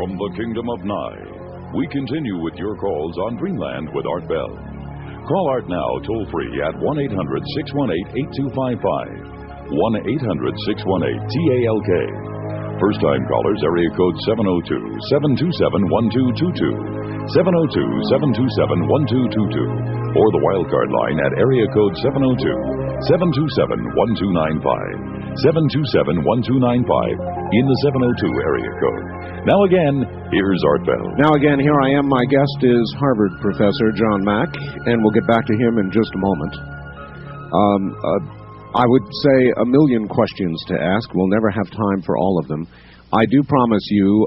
From the Kingdom of Nye, we continue with your calls on Dreamland with Art Bell. Call Art now toll-free at 1-800-618-8255. 1-800-618-TALK. First-time callers, area code 702-727-1222. 702-727-1222. Or the wildcard line at area code 702-727-1295. 727-1295 in the 702 area code. Now again, here's Art Bell. Now again, here I am. My guest is Harvard professor John Mack, and we'll get back to him in just a moment. I would say a million questions to ask. We'll never have time for all of them. I do promise you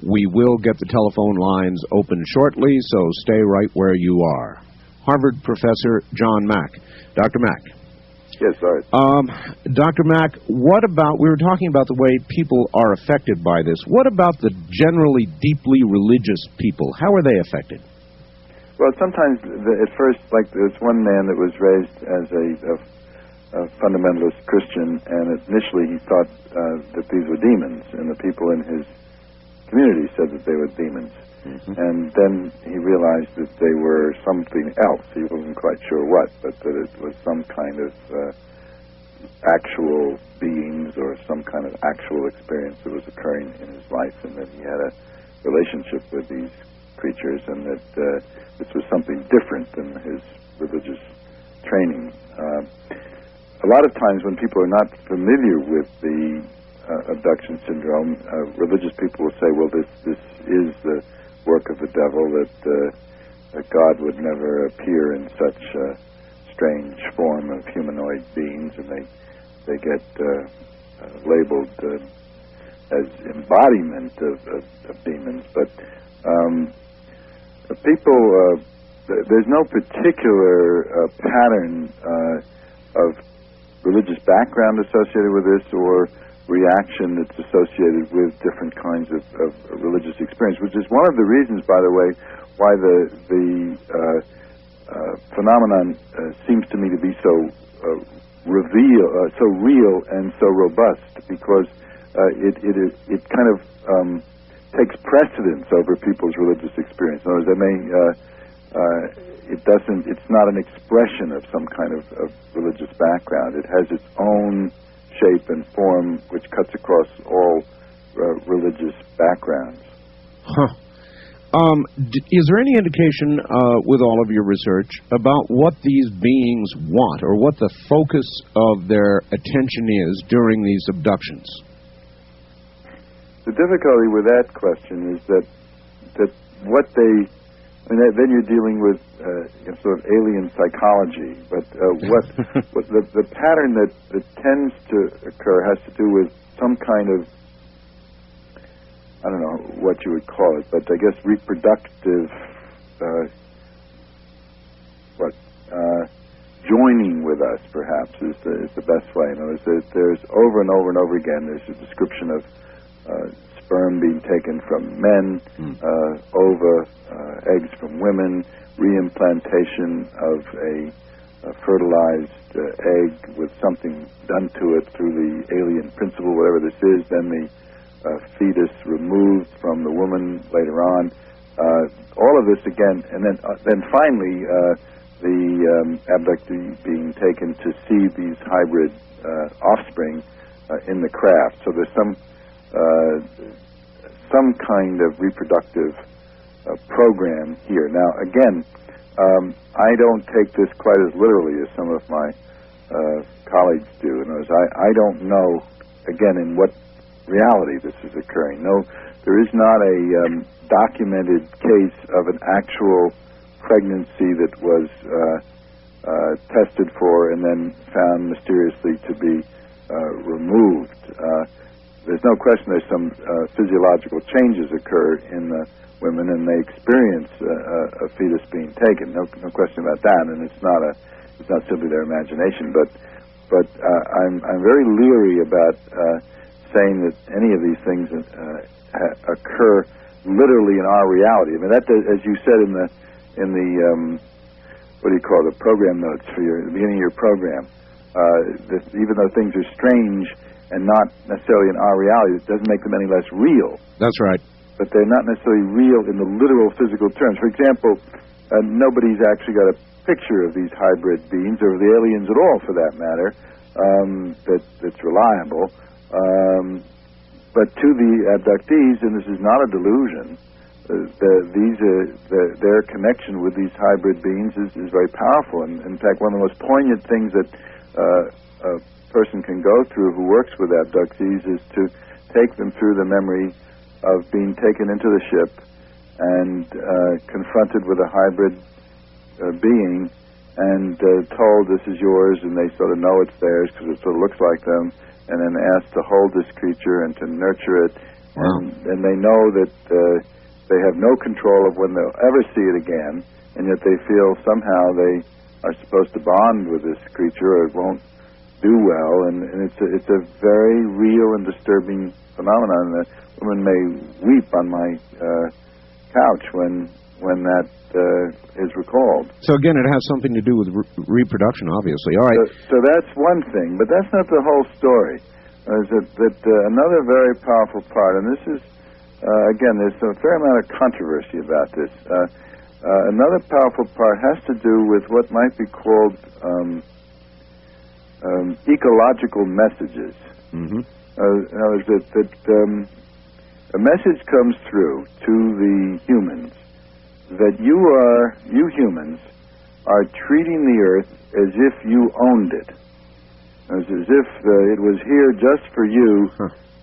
we will get the telephone lines open shortly, so stay right where you are. Harvard professor John Mack. Dr. Mack. Yes, sorry. Dr. Mack, what about, we were talking about the way people are affected by this. What about the generally deeply religious people? How are they affected? Well, sometimes, at first, like there's one man that was raised as a fundamentalist Christian, and initially he thought that these were demons, and the people in his community said that they were demons. Mm-hmm. And then he realized that they were something else. He wasn't quite sure what, but that it was some kind of actual beings or some kind of actual experience that was occurring in his life, and that he had a relationship with these creatures, and that this was something different than his religious training. A lot of times when people are not familiar with the abduction syndrome, religious people will say, well, this is the work of the devil, that God would never appear in such a strange form of humanoid beings, and they get labeled as embodiment of demons. But people, there's no particular pattern of religious background associated with this, or reaction that's associated with different kinds of religious experience, which is one of the reasons, by the way, why the phenomenon seems to me to be so real and so robust, because it kind of takes precedence over people's religious experience. In other words, it's not an expression of some kind of religious background. It has its own shape and form which cuts across all religious backgrounds. Huh. Is there any indication with all of your research about what these beings want, or what the focus of their attention is during these abductions? The difficulty with that question is that what they... I mean, then you're dealing with sort of alien psychology. But what the pattern that tends to occur has to do with some kind of, I don't know what you would call it, but I guess reproductive, joining with us, perhaps, is the best way. In other words, there's over and over and over again, there's a description of sperm being taken from men, eggs from women, reimplantation of a fertilized egg with something done to it through the alien principle, whatever this is, then the fetus removed from the woman later on. All of this again, and then finally the abductee being taken to see these hybrid offspring in the craft. So there's some kind of reproductive program here. Now, again, I don't take this quite as literally as some of my colleagues do. In other words, I don't know, again, in what reality this is occurring. No, there is not a documented case of an actual pregnancy that was tested for and then found mysteriously to be removed. There's no question there's some physiological changes occur in the women, and they experience a fetus being taken. No question about that, and it's not simply their imagination. But I'm very leery about saying that any of these things occur literally in our reality. I mean, that, as you said in the what do you call it, the program notes for the beginning of your program, even though things are strange and not necessarily in our reality, it doesn't make them any less real. That's right. but they're not necessarily real in the literal physical terms. For example, nobody's actually got a picture of these hybrid beings, or of the aliens at all, for that matter, that's reliable. But to the abductees, and this is not a delusion, their connection with these hybrid beings is very powerful. And in fact, one of the most poignant things that a person can go through who works with abductees is to take them through the memory of being taken into the ship and confronted with a hybrid being and told, this is yours, and they sort of know it's theirs because it sort of looks like them, and then asked to hold this creature and to nurture it. Wow. And they know that they have no control of when they'll ever see it again, and yet they feel somehow they are supposed to bond with this creature, or it won't do well. And it's a very real and disturbing phenomenon. The woman may weep on my couch when that is recalled. So again, it has something to do with reproduction, obviously. All right. So that's one thing, but that's not the whole story. Another very powerful part, and this is, again, there's a fair amount of controversy about this. Another powerful part has to do with what might be called ecological messages. Mm-hmm. In other words, that a message comes through to the humans that you humans are treating the Earth as if you owned it, as if it was here just for you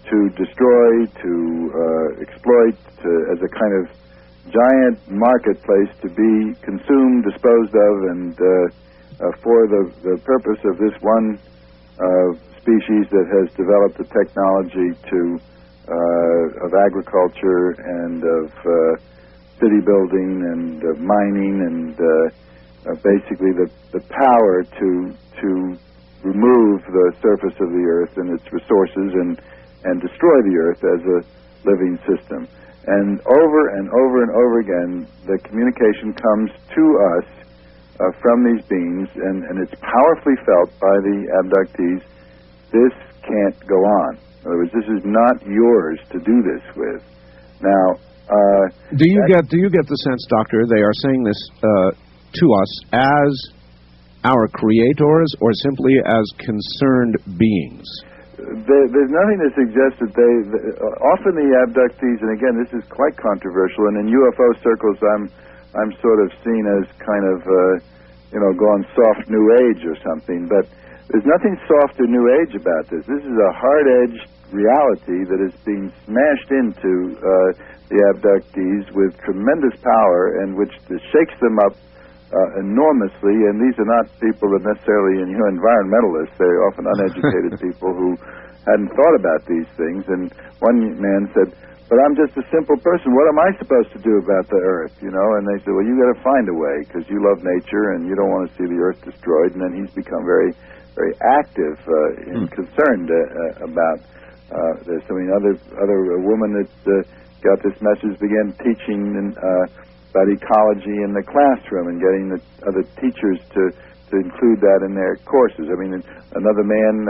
to destroy, to exploit, as a kind of giant marketplace to be consumed, disposed of, and for the purpose of this one species that has developed the technology of agriculture and of city building and mining and basically the power to remove the surface of the Earth and its resources and destroy the Earth as a living system. And over and over and over again, the communication comes to us from these beings, and it's powerfully felt by the abductees. This can't go on. In other words, this is not yours to do this with. Now, do you get the sense, Doctor, they are saying this to us as our creators, or simply as concerned beings? There's nothing to suggest that often the abductees, and again, this is quite controversial, and in UFO circles, I'm sort of seen as kind of, gone soft New Age or something, but there's nothing soft or New Age about this. This is a hard-edged reality that is being smashed into the abductees with tremendous power, and which shakes them up enormously. And these are not people that necessarily, environmentalists. They're often uneducated people who hadn't thought about these things. And one man said, "But I'm just a simple person. What am I supposed to do about the Earth?" And they said, "Well, you got to find a way because you love nature and you don't want to see the Earth destroyed." And then he's become very, very active and concerned about this. I mean, a woman that got this message began teaching about ecology in the classroom and getting the other teachers to include that in their courses. I mean, another man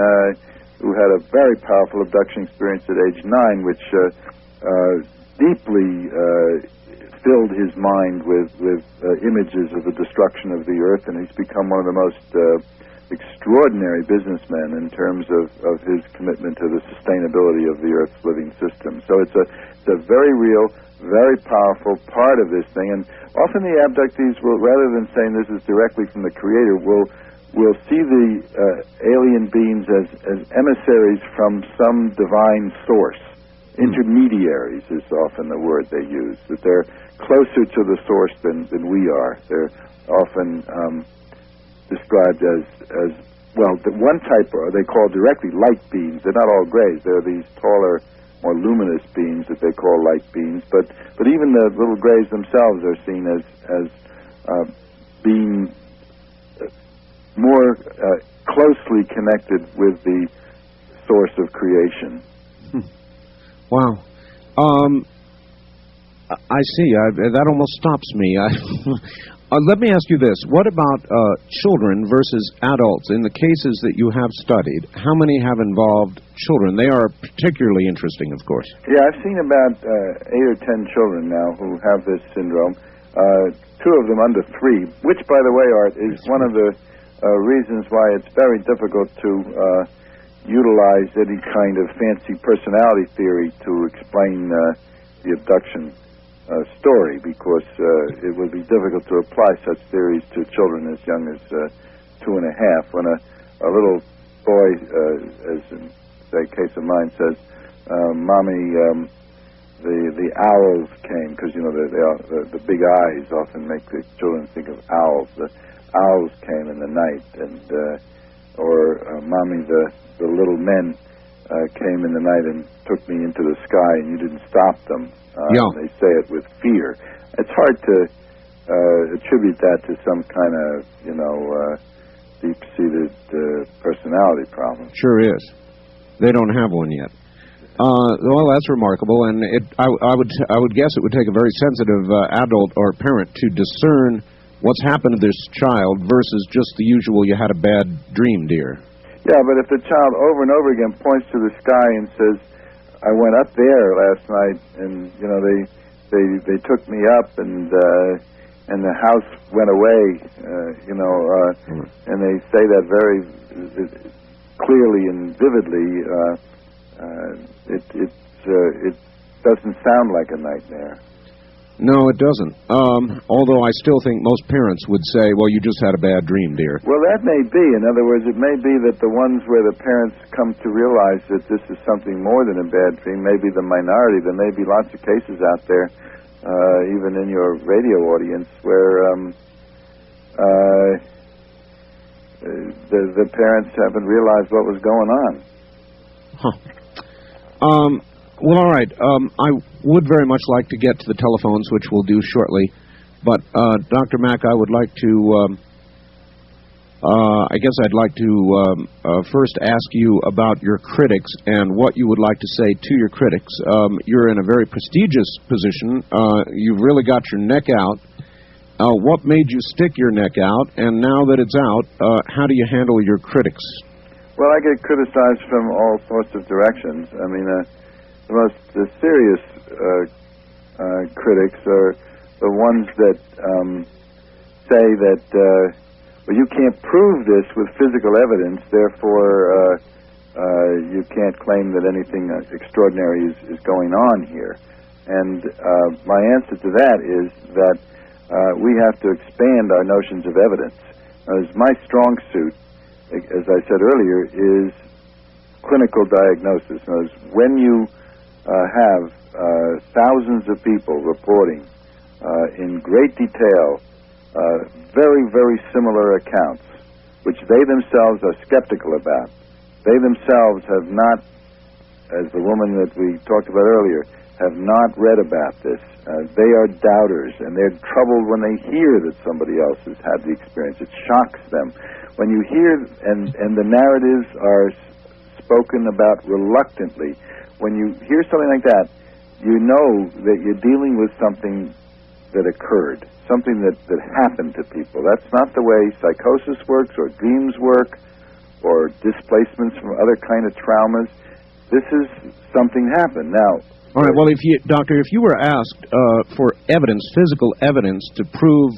who had a very powerful abduction experience at age 9, which deeply filled his mind with images of the destruction of the Earth, and he's become one of the most extraordinary businessmen in terms of his commitment to the sustainability of the Earth's living system. So it's a very real, very powerful part of this thing. And often the abductees will, rather than saying this is directly from the Creator, will see the alien beings as emissaries from some divine source. Intermediaries is often the word they use, that they're closer to the source than we are. They're often described as well, the one type they call directly light beings. They're not all grays. They're these taller, more luminous beings that they call light beings. But even the little grays themselves are seen as being more closely connected with the source of creation. Wow. I see. That almost stops me. Let me ask you this. What about children versus adults? In the cases that you have studied, how many have involved children? They are particularly interesting, of course. Yeah, I've seen about 8 or 10 children now who have this syndrome. 2 of them under 3, which, by the way, Art, is one of the reasons why it's very difficult to utilize any kind of fancy personality theory to explain the abduction story, because it would be difficult to apply such theories to children as young as 2 and a half. When a little boy, as in the case of mine, says, "Mommy, the owls came," because the big eyes often make the children think of owls. The owls came in the night, and or "Mommy, the little men came in the night and took me into the sky, and you didn't stop them." They say it with fear. It's hard to attribute that to some kind of, deep-seated personality problem. Sure is. They don't have one yet. Well, that's remarkable, and I would guess it would take a very sensitive adult or parent to discern what's happened to this child versus just the usual "you had a bad dream, dear." Yeah, but if the child over and over again points to the sky and says, "I went up there last night, and they took me up, and the house went away," and they say that very clearly and vividly, it doesn't sound like a nightmare. No, it doesn't. Although I still think most parents would say, "Well, you just had a bad dream, dear." Well, that may be. In other words, it may be that the ones where the parents come to realize that this is something more than a bad dream may be the minority. There may be lots of cases out there, even in your radio audience, where the parents haven't realized what was going on. Huh. Well, all right. I would very much like to get to the telephones, which we'll do shortly. But, Dr. Mack, I would like to, I guess I'd like to first ask you about your critics and what you would like to say to your critics. You're in a very prestigious position. You've really got your neck out. What made you stick your neck out? And now that it's out, how do you handle your critics? Well, I get criticized from all sorts of directions. I mean, the most serious critics are the ones that say that, well, you can't prove this with physical evidence, therefore you can't claim that anything extraordinary is going on here. And my answer to that is that we have to expand our notions of evidence. As my strong suit, as I said earlier, is clinical diagnosis. When you have thousands of people reporting in great detail very, very similar accounts, which they themselves are skeptical about. They themselves have not, as the woman that we talked about earlier, have not read about this. They are doubters, and they're troubled when they hear that somebody else has had the experience. It shocks them. When you hear, and the narratives are spoken about reluctantly, when you hear something like that, you know that you're dealing with something that occurred, something that happened to people. That's not the way psychosis works, or dreams work, or displacements from other kind of traumas. This is something happened. Now, all right, well, Doctor, if you were asked for evidence, physical evidence, to prove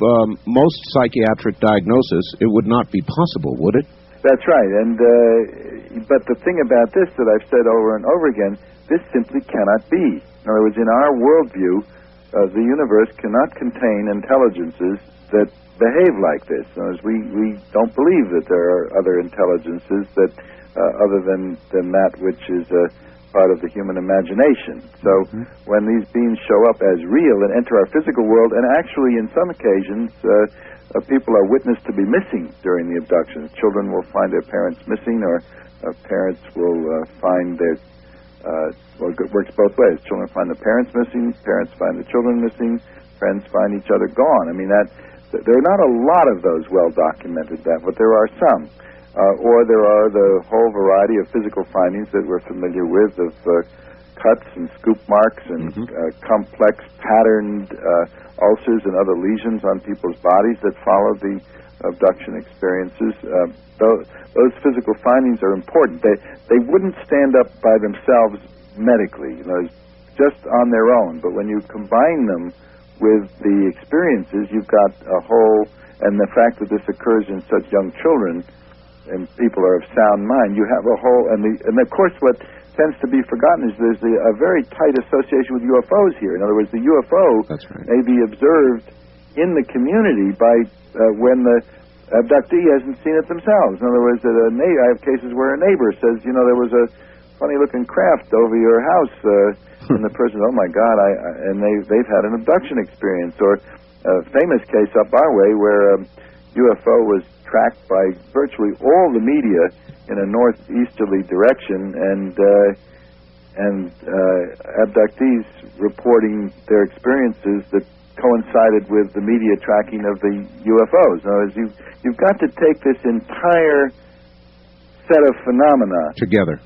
most psychiatric diagnosis, it would not be possible, would it? That's right, and but the thing about this that I've said over and over again, this simply cannot be. In other words, in our worldview, the universe cannot contain intelligences that behave like this. In other words, we don't believe that there are other intelligences that other than that which is part of the human imagination. So when these beings show up as real and enter our physical world, and actually in some occasions people are witnessed to be missing during the abductions. Children will find their parents missing, or parents will find their well, it works both ways. Children find the parents missing, parents find the children missing, friends find each other gone. I mean, there are not a lot of those well documented, but there are some. Or there are the whole variety of physical findings that we're familiar with of cuts and scoop marks and complex patterned ulcers and other lesions on people's bodies that follow the abduction experiences. Those physical findings are important. They wouldn't stand up by themselves medically, just on their own. But when you combine them with the experiences, you've got a whole, and the fact that this occurs in such young children and people are of sound mind, you have a whole, and of course what tends to be forgotten is there's a very tight association with UFOs here. In other words, the UFO may be observed in the community by when the abductee hasn't seen it themselves. In other words, I have cases where a neighbor says, there was a funny-looking craft over your house, and the person, oh my God, and they've had an abduction experience. Or a famous case up our way where a UFO was tracked by virtually all the media in a northeasterly direction, and abductees reporting their experiences that coincided with the media tracking of the UFOs. In other words, you've got to take this entire set of phenomena together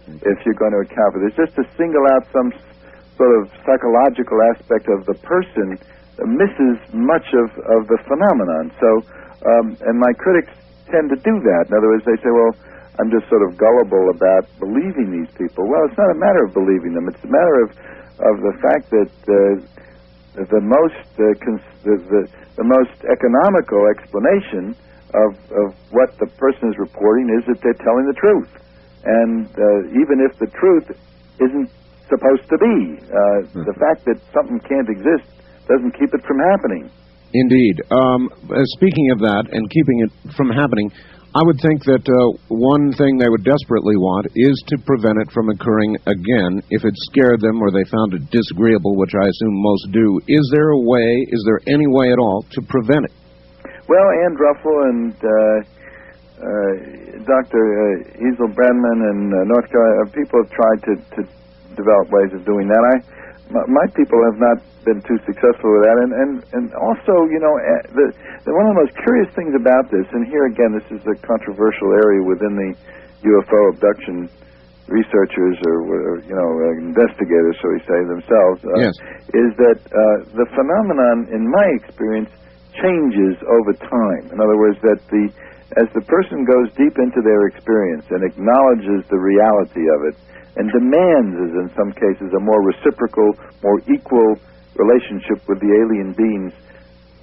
if you're going to account for this. Just to single out some sort of psychological aspect of the person misses much of the phenomenon. So, and my critics tend to do that. In other words, they say, well, I'm just sort of gullible about believing these people. Well, it's not a matter of believing them. It's a matter of the fact that the most economical explanation of what the person is reporting is that they're telling the truth. And even if the truth isn't supposed to be, the fact that something can't exist doesn't keep it from happening. Indeed. Speaking of that and keeping it from happening, I would think that one thing they would desperately want is to prevent it from occurring again if it scared them or they found it disagreeable, which I assume most do. Is there any way at all to prevent it? Well, Ann Druffel and Dr. Ezel Brandman in North Carolina, people have tried to develop ways of doing that. My people have not been too successful with that, and also, one of the most curious things about this, and here again, this is a controversial area within the UFO abduction researchers or investigators, shall we say, themselves, is that the phenomenon, in my experience, changes over time. In other words, that as the person goes deep into their experience and acknowledges the reality of it, and demands, as in some cases, a more reciprocal, more equal relationship with the alien beings,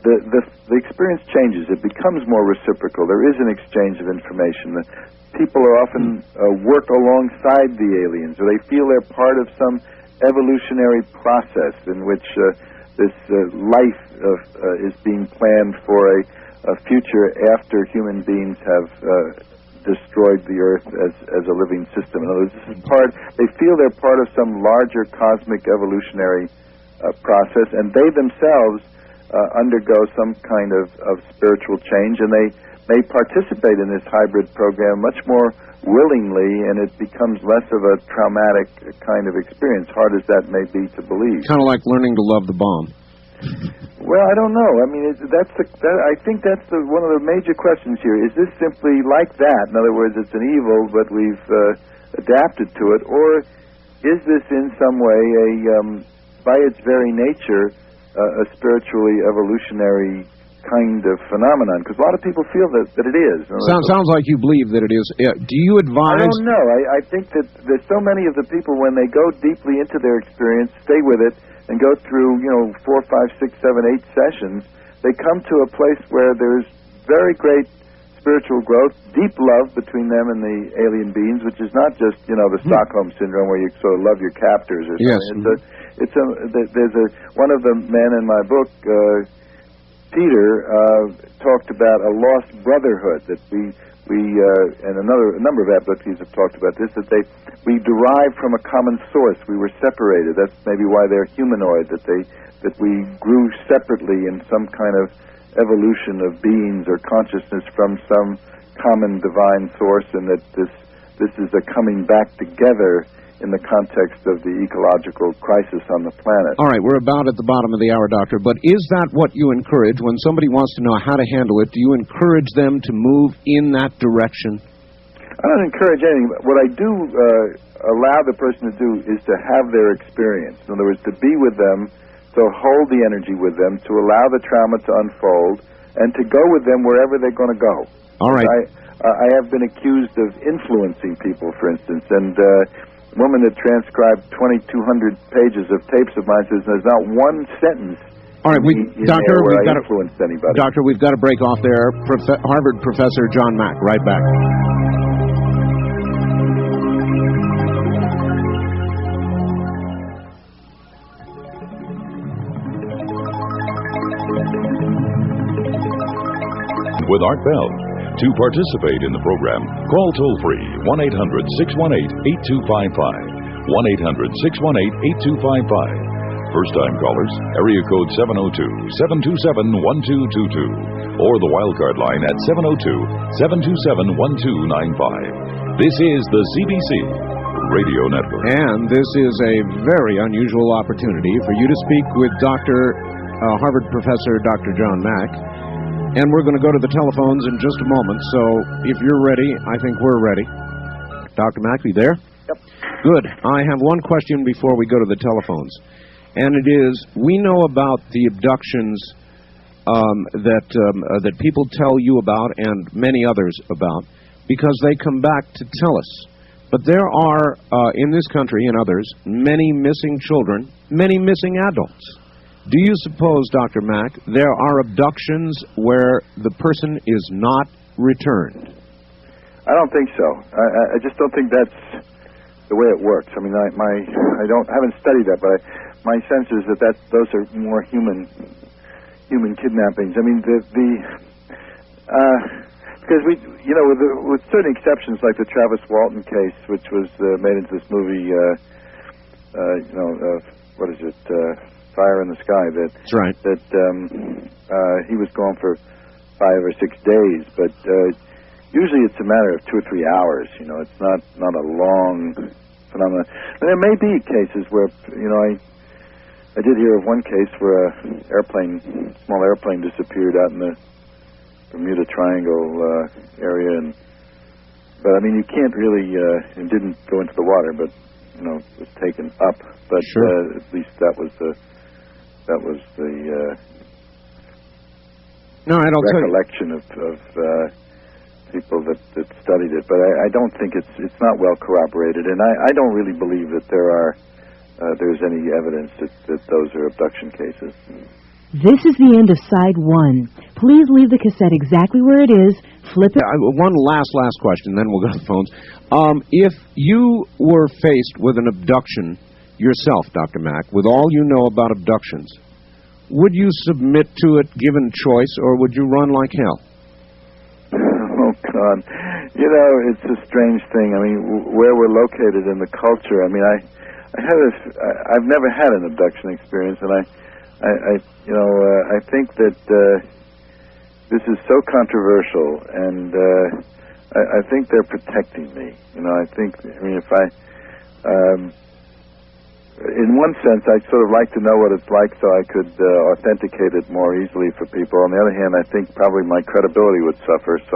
the experience changes. It becomes more reciprocal. There is an exchange of information. People are often work alongside the aliens, or they feel they're part of some evolutionary process in which this life is being planned for a future after human beings have destroyed the Earth as a living system. In other words, this is they feel they're part of some larger cosmic evolutionary process, and they themselves undergo some kind of spiritual change, and they may participate in this hybrid program much more willingly, and it becomes less of a traumatic kind of experience, hard as that may be to believe. Kind of like learning to love the bomb. Well, I don't know. I mean, I think that's one of the major questions here. Is this simply like that? In other words, it's an evil, but we've adapted to it, or is this in some way by its very nature, a spiritually evolutionary kind of phenomenon? Because a lot of people feel that it is. Sounds like you believe that it is. Do you advise? I don't know. I think that there's so many of the people, when they go deeply into their experience, stay with it, and go through, 4, 5, 6, 7, 8 sessions, they come to a place where there's very great spiritual growth, deep love between them and the alien beings, which is not just, the Stockholm Syndrome where you sort of love your captors or something. Yes. There's one of the men in my book, Peter, talked about a lost brotherhood that we and a number of abductees have talked about this, that we derived from a common source. We were separated. That's maybe why they're humanoid, that we grew separately in some kind of evolution of beings or consciousness from some common divine source, and that this is a coming back together in the context of the ecological crisis on the planet. All right, we're about at the bottom of the hour, Doctor, but is that what you encourage when somebody wants to know how to handle it? Do you encourage them to move in that direction? I don't encourage anything. But what I do allow the person to do is to have their experience. In other words, to be with them, to hold the energy with them, to allow the trauma to unfold, and to go with them wherever they're going to go. All right. I have been accused of influencing people, for instance, and a woman that transcribed 2,200 pages of tapes of mine says there's not one sentence all right, Doctor, where I influenced anybody. Doctor, we've got to break off there. Harvard professor John Mack, right back. With Art Bell. To participate in the program, call toll-free 1-800-618-8255. 1-800-618-8255. First-time callers, area code 702-727-1222. Or the wildcard line at 702-727-1295. This is the CBC Radio Network. And this is a very unusual opportunity for you to speak with Harvard professor Dr. John Mack. And we're going to go to the telephones in just a moment, so if you're ready, I think we're ready. Dr. Mack, are you there? Yep. Good. I have one question before we go to the telephones, and it is, we know about the abductions that people tell you about and many others about because they come back to tell us. But there are, in this country and others, many missing children, many missing adults. Do you suppose, Dr. Mack, there are abductions where the person is not returned? I don't think so. I just don't think that's the way it works. I mean, I haven't studied that, but my sense is that those are more human kidnappings. I mean, because with certain exceptions, like the Travis Walton case, which was made into this movie, what is it? Fire in the Sky. That's right. That he was gone for 5 or 6 days, but usually it's a matter of 2 or 3 hours. It's not a long phenomenon. And there may be cases where I did hear of one case where a small airplane disappeared out in the Bermuda Triangle area, but I mean you can't really it didn't go into the water, but it was taken up. But sure. At least that was the recollection of people that studied it, but I don't think it's not well corroborated, and I don't really believe that there's any evidence that those are abduction cases. This is the end of side 1. Please leave the cassette exactly where it is. Flip it. One last question, then we'll go to the phones. If you were faced with an abduction yourself, Dr. Mack, with all you know about abductions, would you submit to it given choice, or would you run like hell? Oh, God. It's a strange thing. I mean, where we're located in the culture, I mean, I've never had an abduction experience, and I think that this is so controversial, and I think they're protecting me. In one sense, I'd sort of like to know what it's like so I could authenticate it more easily for people. On the other hand, I think probably my credibility would suffer, so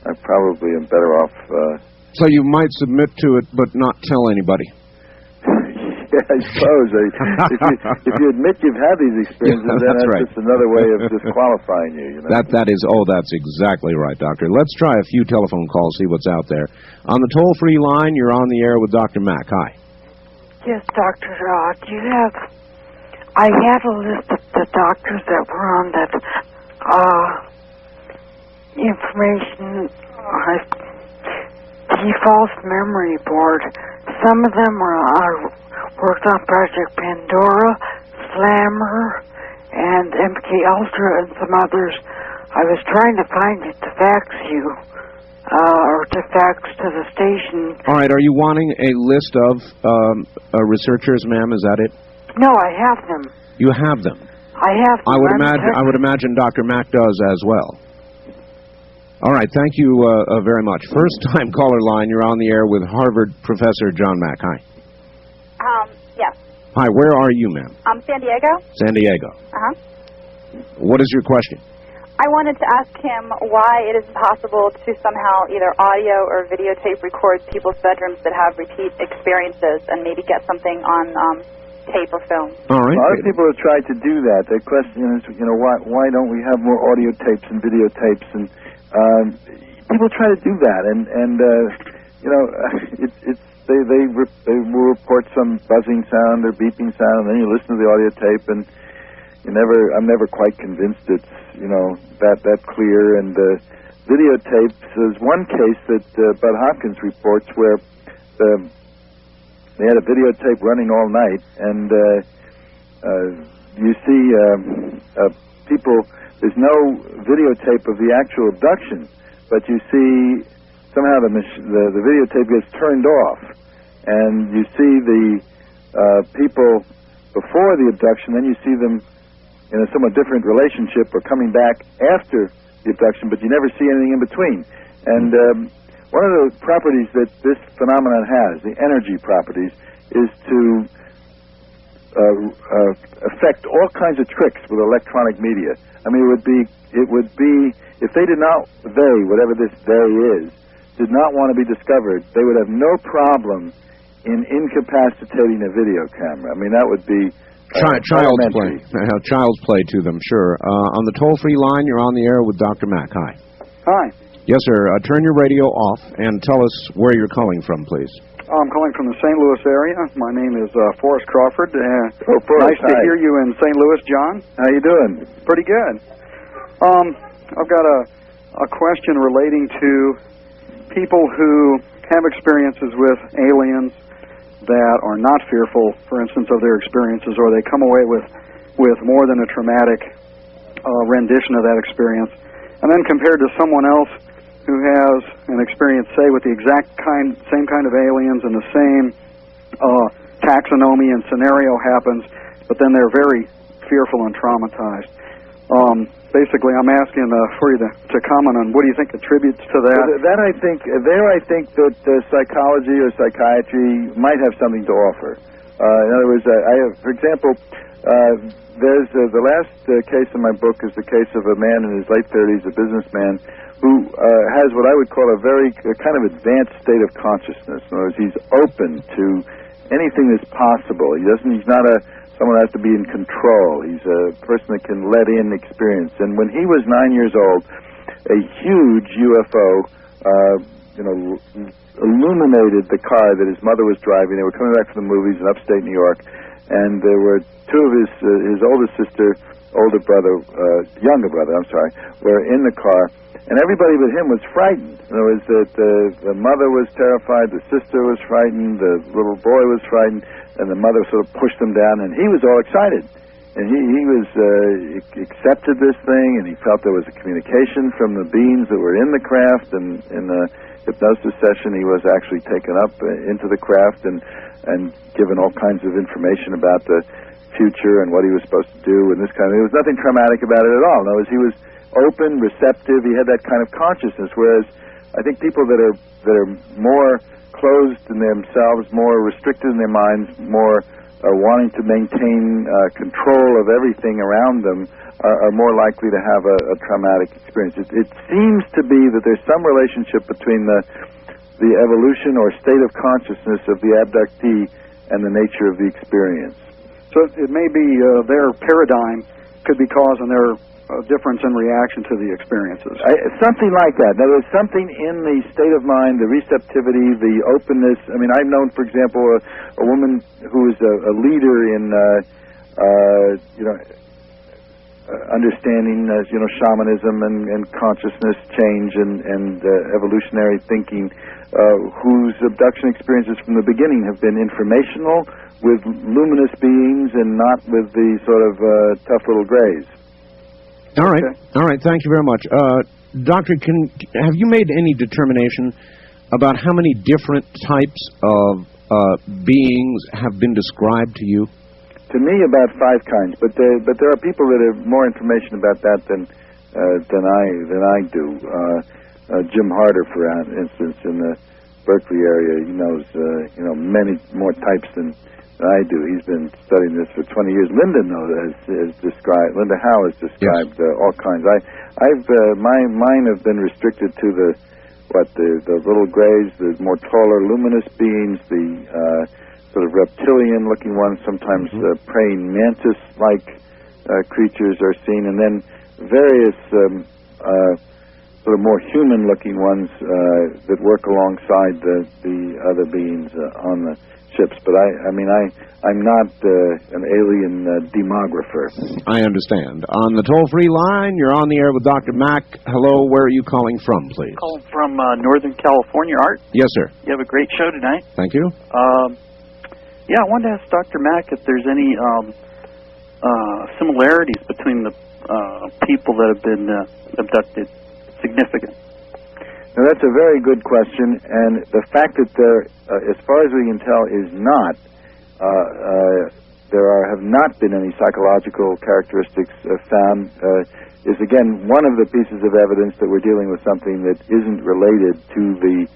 I probably am better off... So you might submit to it, but not tell anybody? Yeah, I suppose. If you admit you've had these experiences, then that's right. Just another way of disqualifying you. That's exactly right, Doctor. Let's try a few telephone calls, see what's out there. On the toll-free line, you're on the air with Dr. Mack. Hi. Yes, Doctor. I have a list of the doctors that were on that information, false memory board. Some of them worked on Project Pandora, Slammer, and MK Ultra, and some others. I was trying to find it to fax you. Or to fax to the station. All right, are you wanting a list of researchers, ma'am? Is that it? No, I have them. You have them? I have them. I would imagine Dr. Mack does as well. All right, thank you very much. First-time caller line, you're on the air with Harvard professor John Mack. Hi. Yes. Hi, where are you, ma'am? San Diego. San Diego. Uh-huh. What is your question? I wanted to ask him why it is impossible to somehow either audio or videotape record people's bedrooms that have repeat experiences and maybe get something on tape or film. All right. A lot of people have tried to do that. The question is, why don't we have more audio tapes and videotapes? And people try to do that, and they will report some buzzing sound or beeping sound, and then you listen to the audio tape, and I'm never quite convinced it's that clear. And videotapes, there's one case that Bud Hopkins reports where they had a videotape running all night, and you see people. There's no videotape of the actual abduction, but you see somehow the videotape gets turned off, and you see the people before the abduction. Then you see them in a somewhat different relationship or coming back after the abduction, but you never see anything in between. And one of the properties that this phenomenon has, the energy properties, is to affect all kinds of tricks with electronic media. I mean, it would be if they did not, whatever this they is, did not want to be discovered, they would have no problem in incapacitating a video camera. I mean, that would be child's play. Child's play to them, sure. On the toll-free line, you're on the air with Dr. Mack. Hi. Hi. Yes, sir. Turn your radio off and tell us where you're calling from, please. I'm calling from the St. Louis area. My name is Forrest Crawford. Forrest, nice to hear you in St. Louis, John. How you doing? Pretty good. I've got a question relating to people who have experiences with aliens that are not fearful, for instance, of their experiences, or they come away with more than a traumatic rendition of that experience, and then compared to someone else who has an experience, say, with the same kind of aliens and the same taxonomy and scenario happens, but then they're very fearful and traumatized. Basically, I'm asking for you to comment on what do you think attributes to that. That I think that psychology or psychiatry might have something to offer. In other words, for example, there's the last case in my book is the case of a man in his late 30s, a businessman, who has what I would call a very kind of advanced state of consciousness. In other words, he's open to anything that's possible. He's not someone who has to be in control. He's a person that can let in experience. And when he was 9 years old, a huge UFO, illuminated the car that his mother was driving. They were coming back from the movies in upstate New York, and there were two of his younger brother, were in the car. And everybody but him was frightened. In other words, that the mother was terrified, the sister was frightened, the little boy was frightened, and the mother sort of pushed him down, and he was all excited. And he was accepted this thing, and he felt there was a communication from the beings that were in the craft. And in the hypnosis session, he was actually taken up into the craft and given all kinds of information about the future and what he was supposed to do and this kind of thing. There was nothing traumatic about it at all. In other words, he was open, receptive. He had that kind of consciousness. Whereas I think people that are more closed in themselves, more restricted in their minds, more wanting to maintain control of everything around them, are more likely to have a traumatic experience. It seems to be that there's some relationship between the evolution or state of consciousness of the abductee and the nature of the experience. So it may be their paradigm could be causing their difference in reaction to the experiences. Something like that. Now, there's something in the state of mind, the receptivity, the openness. I mean, I've known, for example, a woman who is a leader in, understanding, shamanism and consciousness change and evolutionary thinking, whose abduction experiences from the beginning have been informational with luminous beings and not with the sort of tough little grays. All right. Okay. All right. Thank you very much. Doctor, have you made any determination about how many different types of beings have been described to you? To me, about 5 kinds. But there are people that have more information about that than I do. Jim Harder, for instance, in the Berkeley area, he knows many more types than I do. He's been studying this for 20 years. Linda Howe has described all kinds. Mine have been restricted to the little grays, the more taller, luminous beings, the sort of reptilian-looking ones, sometimes praying mantis-like creatures are seen, and then various sort of more human-looking ones that work alongside the other beings on the ships. But I'm not an alien demographer. I understand. On the toll-free line, you're on the air with Dr. Mack. Hello, where are you calling from, please? Calling from Northern California, Art. Yes, sir. You have a great show tonight. Thank you. I wanted to ask Dr. Mack if there's any similarities between the people that have been abducted. Significant. Now, that's a very good question, and the fact that there, as far as we can tell, is not, have not been any psychological characteristics found, is again one of the pieces of evidence that we're dealing with something that isn't related to the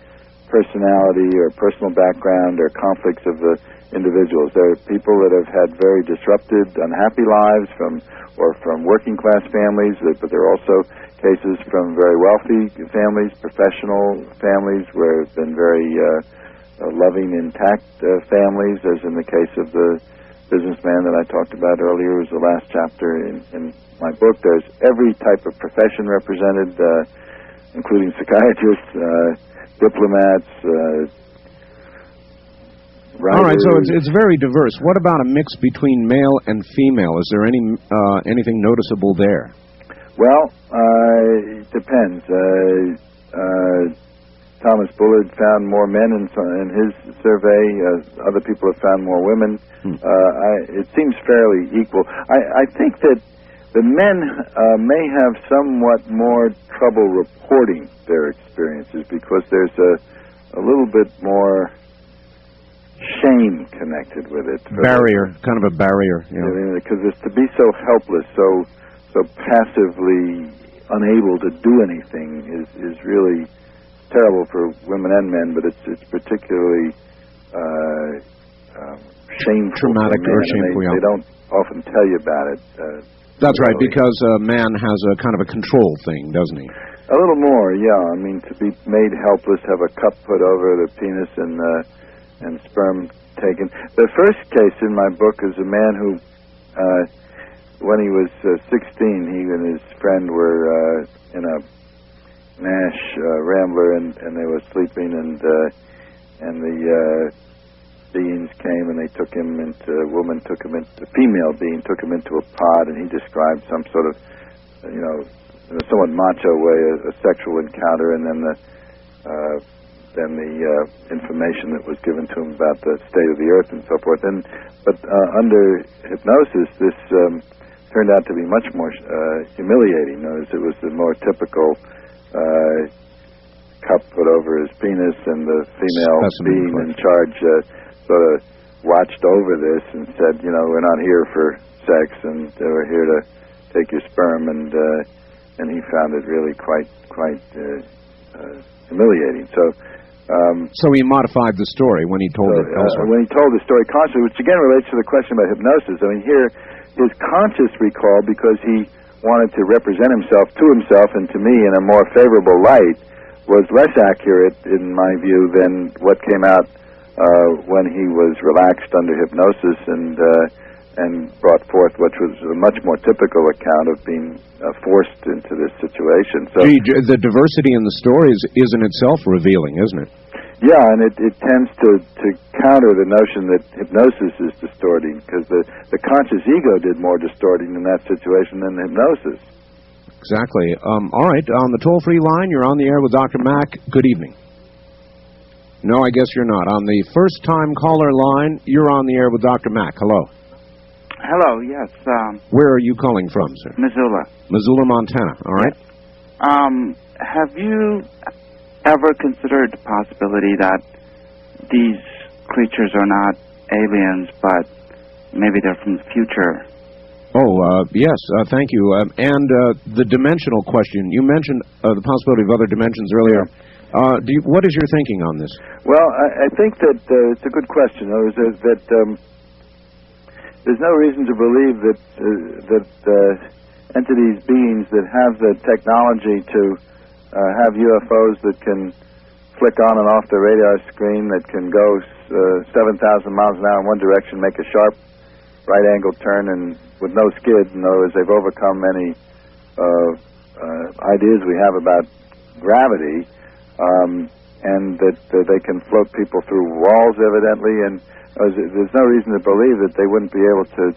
personality or personal background or conflicts of the individuals. There are people that have had very disrupted, unhappy lives from working class families, but there are also cases from very wealthy families, professional families, where it's been very loving, intact families, as in the case of the businessman that I talked about earlier, was the last chapter in my book. There's every type of profession represented, including psychiatrists, diplomats, writers. All right, so it's very diverse. What about a mix between male and female? Is there anything noticeable there? Well, it depends. Thomas Bullard found more men in his survey. Other people have found more women. It seems fairly equal. I think that the men may have somewhat more trouble reporting their experiences because there's a little bit more shame connected with it. Barrier, kind of a barrier. Because it's to be so helpless, so passively unable to do anything is really terrible for women and men, but it's particularly shameful. Traumatic or shameful. They don't often tell you about it. That's right, because a man has a kind of a control thing, doesn't he? A little more, yeah. I mean, to be made helpless, have a cup put over the penis and sperm taken. The first case in my book is a man who, when he was 16, he and his friend were in a Nash Rambler, and they were sleeping, and the beings came and they took him into, a female being took him into a pod, and he described some sort of, in a somewhat macho way, a sexual encounter, and then the information that was given to him about the state of the earth and so forth. But under hypnosis, this turned out to be much more humiliating. Notice it was the more typical cup put over his penis, and the female being in charge sort of watched over this and said, we're not here for sex, and we're here to take your sperm, and he found it really quite humiliating. So he modified the story when he told it elsewhere. When he told the story consciously, which again relates to the question about hypnosis. I mean, here, his conscious recall, because he wanted to represent himself to himself and to me in a more favorable light, was less accurate, in my view, than what came out when he was relaxed under hypnosis and brought forth what was a much more typical account of being forced into this situation. So, the diversity in the stories is in itself revealing, isn't it? Yeah, and it tends to counter the notion that hypnosis is distorting, because the conscious ego did more distorting in that situation than hypnosis. Exactly. All right, on the toll-free line, you're on the air with Dr. Mack. Good evening. No, I guess you're not. On the first-time caller line, you're on the air with Dr. Mack. Hello. Hello, yes. Where are you calling from, sir? Missoula. Missoula, Montana. All right. Have you ever considered the possibility that these creatures are not aliens, but maybe they're from the future? Oh, yes, thank you. And the dimensional question, you mentioned the possibility of other dimensions earlier. What is your thinking on this? Well, I think that it's a good question. That there's no reason to believe that entities, beings that have the technology to have UFOs that can flick on and off the radar screen, that can go 7,000 miles an hour in one direction, make a sharp right-angle turn, and with no skid. In other words, they've overcome any ideas we have about gravity, and that they can float people through walls, evidently, and there's no reason to believe that they wouldn't be able to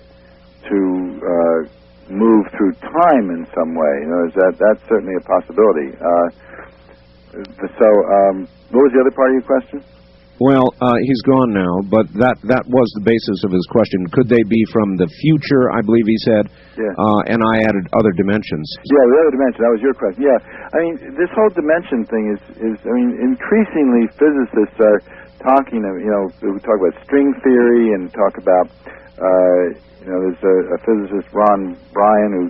move through time in some way. You know, that's certainly a possibility. What was the other part of your question? Well, he's gone now, but that was the basis of his question. Could they be from the future, I believe he said, and I added other dimensions. Yeah, the other dimension, that was your question. Yeah, I mean, this whole dimension thing is I mean, increasingly physicists are talking, you know, we talk about string theory and talk about, you know, there's a physicist, Ron Bryan, who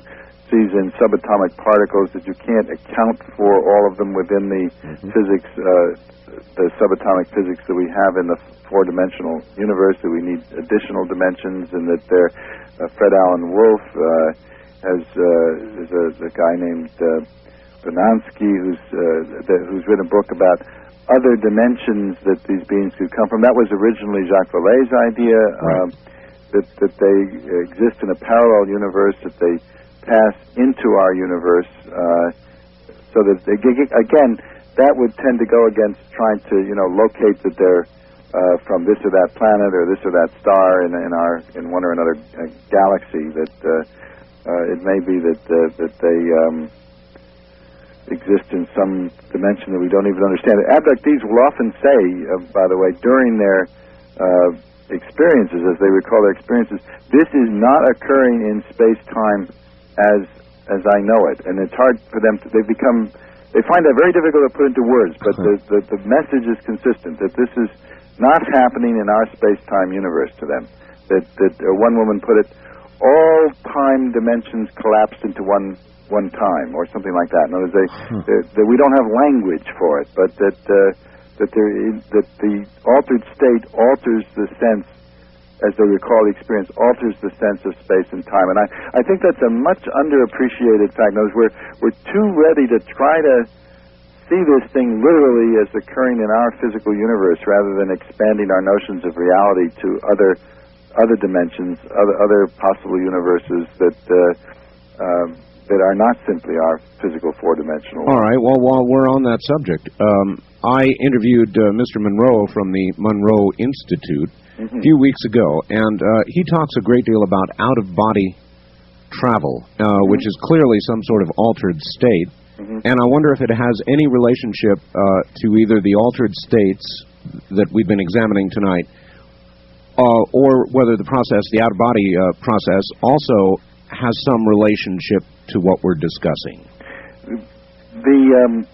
sees in subatomic particles that you can't account for all of them within the physics, the subatomic physics that we have in the four-dimensional universe, that we need additional dimensions, and that Fred Alan Wolf is a guy named Bernansky who's written a book about other dimensions that these beings could come from. That was originally Jacques Vallée's idea, that they exist in a parallel universe, that they pass into our universe, so that they, again, that would tend to go against trying to, you know, locate that they're from this or that planet or this or that star in one or another galaxy. That it may be that they exist in some dimension that we don't even understand. Abductees will often say, by the way, during their experiences, as they recall their experiences, this is not occurring in space-time as I know it, and it's hard for them to. They find that very difficult to put into words, but the message is consistent, that this is not happening in our space-time universe to them. That one woman put it, all time dimensions collapsed into one time, or something like that. In other words, that we don't have language for it, but that the altered state alters the sense, as they recall the experience, alters the sense of space and time. And I think that's a much underappreciated fact. In other words, we're too ready to try to see this thing literally as occurring in our physical universe, rather than expanding our notions of reality to other dimensions, other possible universes that are not simply our physical four-dimensional. All right. Well, while we're on that subject, I interviewed Mr. Monroe from the Monroe Institute a few weeks ago, and he talks a great deal about out-of-body travel, which is clearly some sort of altered state. And I wonder if it has any relationship to either the altered states that we've been examining tonight, or whether the out-of-body process, also has some relationship to what we're discussing. The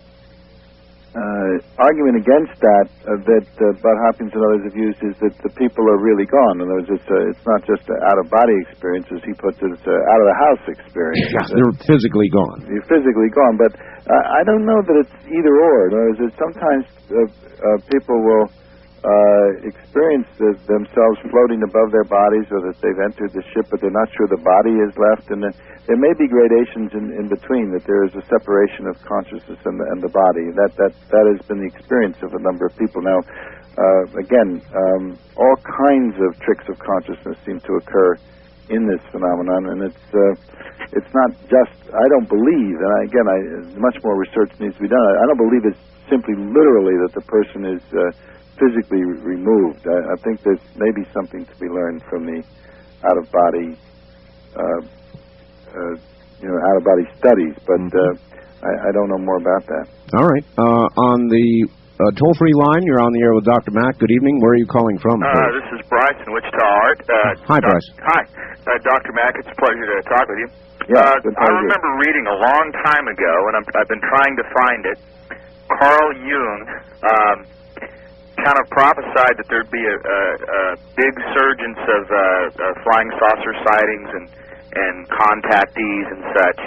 argument against that Bud Hopkins and others have used is that the people are really gone. In other words, it's not just an out-of-body experience, as he puts it, it's an out-of-the-house experience. They're physically gone. You're physically gone, but I don't know that it's either-or. In other words, sometimes people will experience themselves floating above their bodies, or that they've entered the ship, but they're not sure the body is left, and there may be gradations in between, that there is a separation of consciousness and the body. That has been the experience of a number of people. Now, again, all kinds of tricks of consciousness seem to occur in this phenomenon, and it's not just, I don't believe, and much more research needs to be done. I don't believe it's simply literally that the person is physically removed. I think there's maybe something to be learned from the out-of-body out-of-body studies, but I don't know more about that. All right. On the toll-free line, you're on the air with Dr. Mack. Good evening. Where are you calling from? This is Bryce in Wichita Art. Hi, Bryce. Hi. Dr. Mack, it's a pleasure to talk with you. Yeah, I remember reading a long time ago, and I've been trying to find it, Carl Jung kind of prophesied that there'd be a big surgence of flying saucer sightings and contactees and such,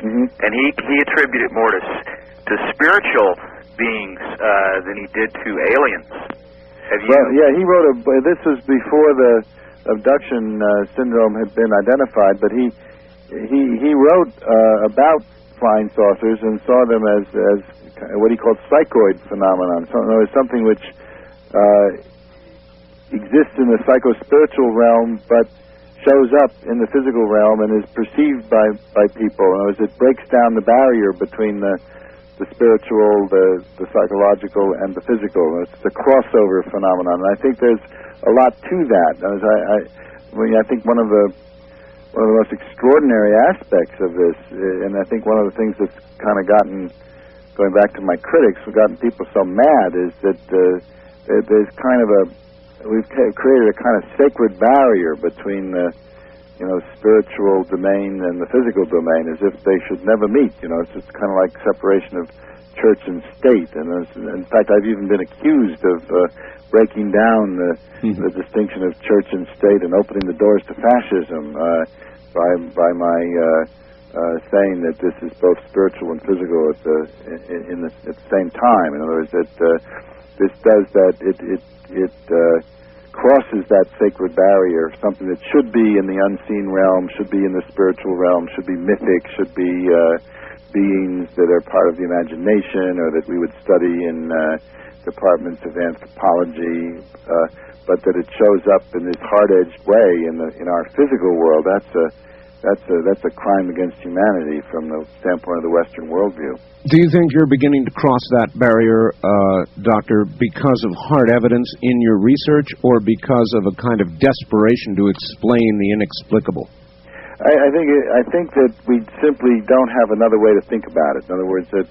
and he attributed more to spiritual beings than he did to aliens. Have you? Well, yeah, he wrote this was before abduction syndrome had been identified, but he wrote about flying saucers and saw them as what he called psychoid phenomenon. So it was something which exists in the psycho-spiritual realm, but shows up in the physical realm and is perceived by people. In other words, it breaks down the barrier between the spiritual, the psychological, and the physical. It's a crossover phenomenon, and I think there's a lot to that. I think one of the most extraordinary aspects of this, and I think one of the things that's kind of gotten, going back to my critics, who've gotten people so mad, is that there's kind of we've created a kind of sacred barrier between the spiritual domain and the physical domain, as if they should never meet. It's just kind of like separation of church and state. And in fact, I've even been accused of breaking down the distinction of church and state and opening the doors to fascism by my saying that this is both spiritual and physical at the same time. In other words, that this does that. It crosses that sacred barrier. Something that should be in the unseen realm, should be in the spiritual realm, should be mythic, should be beings that are part of the imagination, or that we would study in departments of anthropology, but that it shows up in this hard-edged way in our physical world. That's a crime against humanity from the standpoint of the Western worldview. Do you think you're beginning to cross that barrier, Doctor, because of hard evidence in your research, or because of a kind of desperation to explain the inexplicable? I think that we simply don't have another way to think about it. In other words, that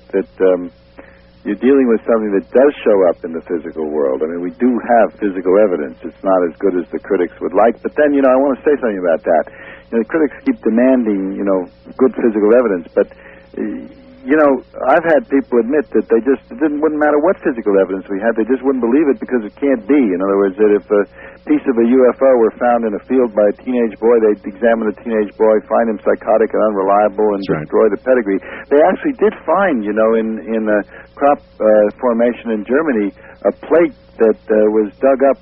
you're dealing with something that does show up in the physical world. I mean, we do have physical evidence. It's not as good as the critics would like. But then, I want to say something about that. The critics keep demanding, good physical evidence. But, I've had people admit that wouldn't matter what physical evidence we had. They just wouldn't believe it because it can't be. In other words, that if a piece of a UFO were found in a field by a teenage boy, they'd examine the teenage boy, find him psychotic and unreliable, and destroy the pedigree. They actually did find, in a crop formation in Germany, a plate that was dug up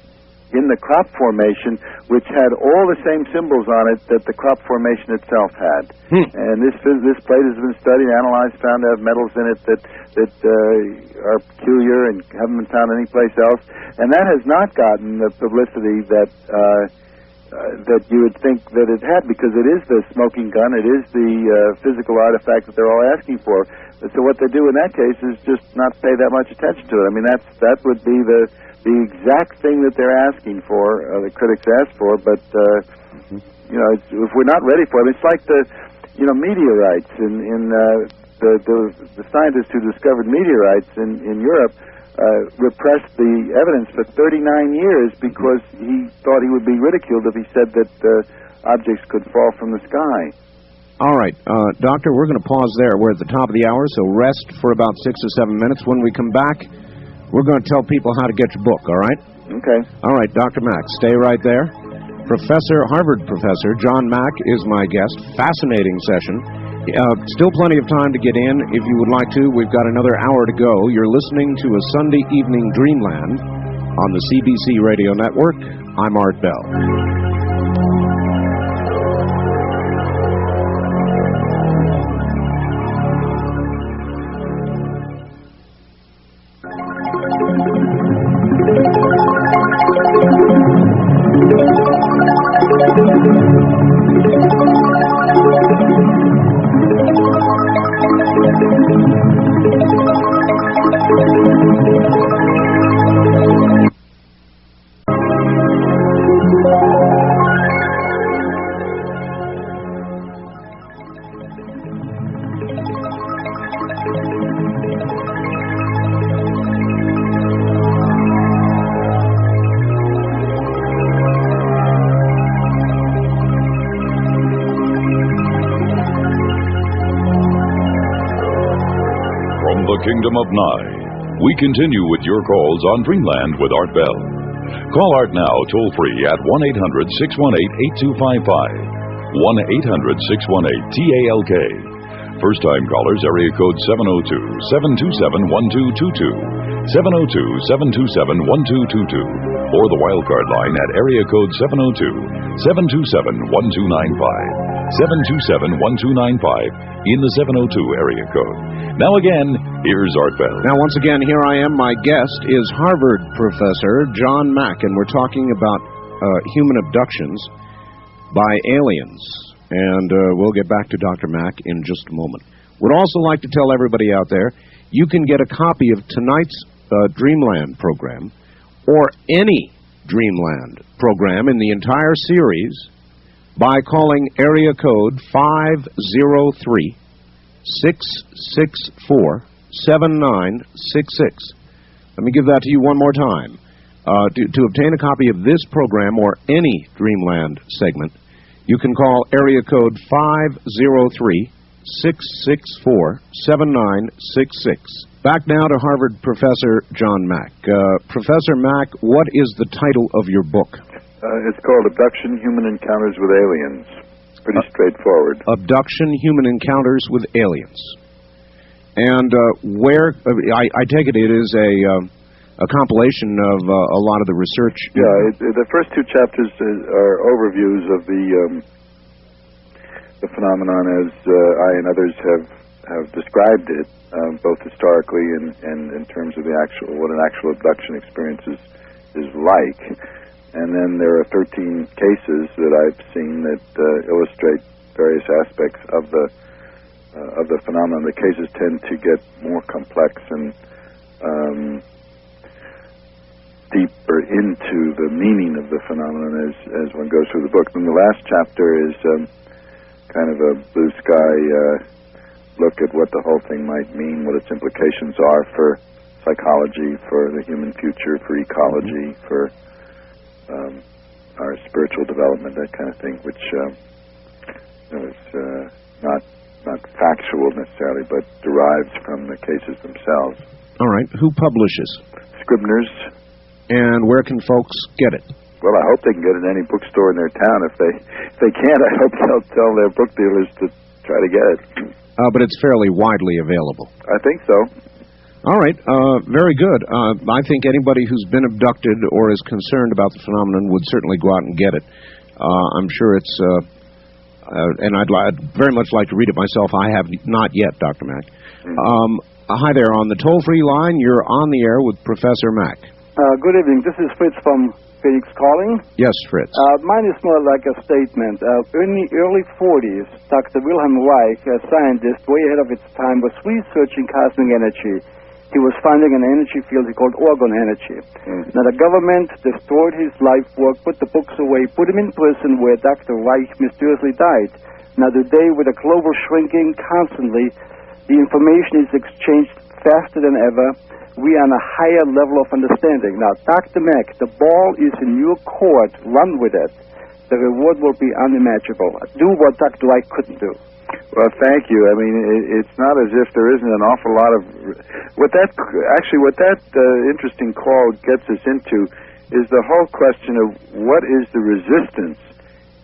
in the crop formation, which had all the same symbols on it that the crop formation itself had. And this plate has been studied, analyzed, found to have metals in it that are peculiar and haven't been found anyplace else. And that has not gotten the publicity that you would think that it had, because it is the smoking gun, it is the physical artifact that they're all asking for. So what they do in that case is just not pay that much attention to it. I mean, that would be the exact thing that they're asking for, the critics ask for, but if we're not ready for it, it's like the meteorites in the scientist who discovered meteorites in Europe repressed the evidence for 39 years because he thought he would be ridiculed if he said that objects could fall from the sky. All right, Doctor, we're going to pause there. We're at the top of the hour, so rest for about 6 or 7 minutes. When we come back, we're going to tell people how to get your book, all right? Okay. All right, Dr. Mack, stay right there. Harvard Professor John Mack is my guest. Fascinating session. Still plenty of time to get in if you would like to. We've got another hour to go. You're listening to a Sunday Evening Dreamland on the CBC Radio Network. I'm Art Bell. Kingdom of Nye. We continue with your calls on Dreamland with Art Bell. Call Art now toll-free at 1-800-618-8255, 1-800-618-TALK. First-time callers, area code 702-727-1222. 702-727-1222. Or the wildcard line at area code 702-727-1295. 727-1295 in the 702 area code. Now again, here's Art Bell. Now, once again, here I am. My guest is Harvard professor John Mack, and we're talking about human abductions by aliens. And we'll get back to Dr. Mack in just a moment. Would also like to tell everybody out there, you can get a copy of tonight's Dreamland program, or any Dreamland program in the entire series, by calling area code 503-664-7966. Let me give that to you one more time. To obtain a copy of this program or any Dreamland segment, you can call area code 503-664-7966. Back now to Harvard professor John Mack. Professor Mack, what is the title of your book? It's called Abduction, Human Encounters with Aliens. It's pretty straightforward. Abduction, Human Encounters with Aliens. And where, I take it is a compilation of a lot of the research. Yeah, the first two chapters are overviews of the phenomenon as I and others have described it, both historically and in terms of what an actual abduction experience is like. And then there are 13 cases that I've seen that illustrate various aspects of the phenomenon. The cases tend to get more complex and deeper into the meaning of the phenomenon as one goes through the book. And the last chapter is kind of a blue sky look at what the whole thing might mean, what its implications are for psychology, for the human future, for ecology, for our spiritual development, that kind of thing, which is not factual necessarily, but derives from the cases themselves. All right. Who publishes? Scribner's. And where can folks get it? Well, I hope they can get it in any bookstore in their town. If they can't, I hope they'll tell their book dealers to try to get it. But it's fairly widely available. I think so. All right. Very good. I think anybody who's been abducted or is concerned about the phenomenon would certainly go out and get it. I'm sure it's... and I'd very much like to read it myself. I have not yet, Dr. Mack. Hi there. On the toll-free line, you're on the air with Professor Mack. Good evening. This is Fritz from Phoenix calling. Yes, Fritz. Mine is more like a statement. In the early 40s, Dr. Wilhelm Reich, a scientist way ahead of its time, was researching cosmic energy. He was finding an energy field he called orgone energy. Now, the government destroyed his life work, put the books away, put him in prison where Dr. Reich mysteriously died. Now, today, with the global shrinking constantly, the information is exchanged faster than ever. We are on a higher level of understanding. Now, Dr. Mack, the ball is in your court. Run with it. The reward will be unimaginable. Do what Dr. Reich couldn't do. Well, thank you. I mean, it's not as if there isn't an awful lot of... What that interesting call gets us into is the whole question of what is the resistance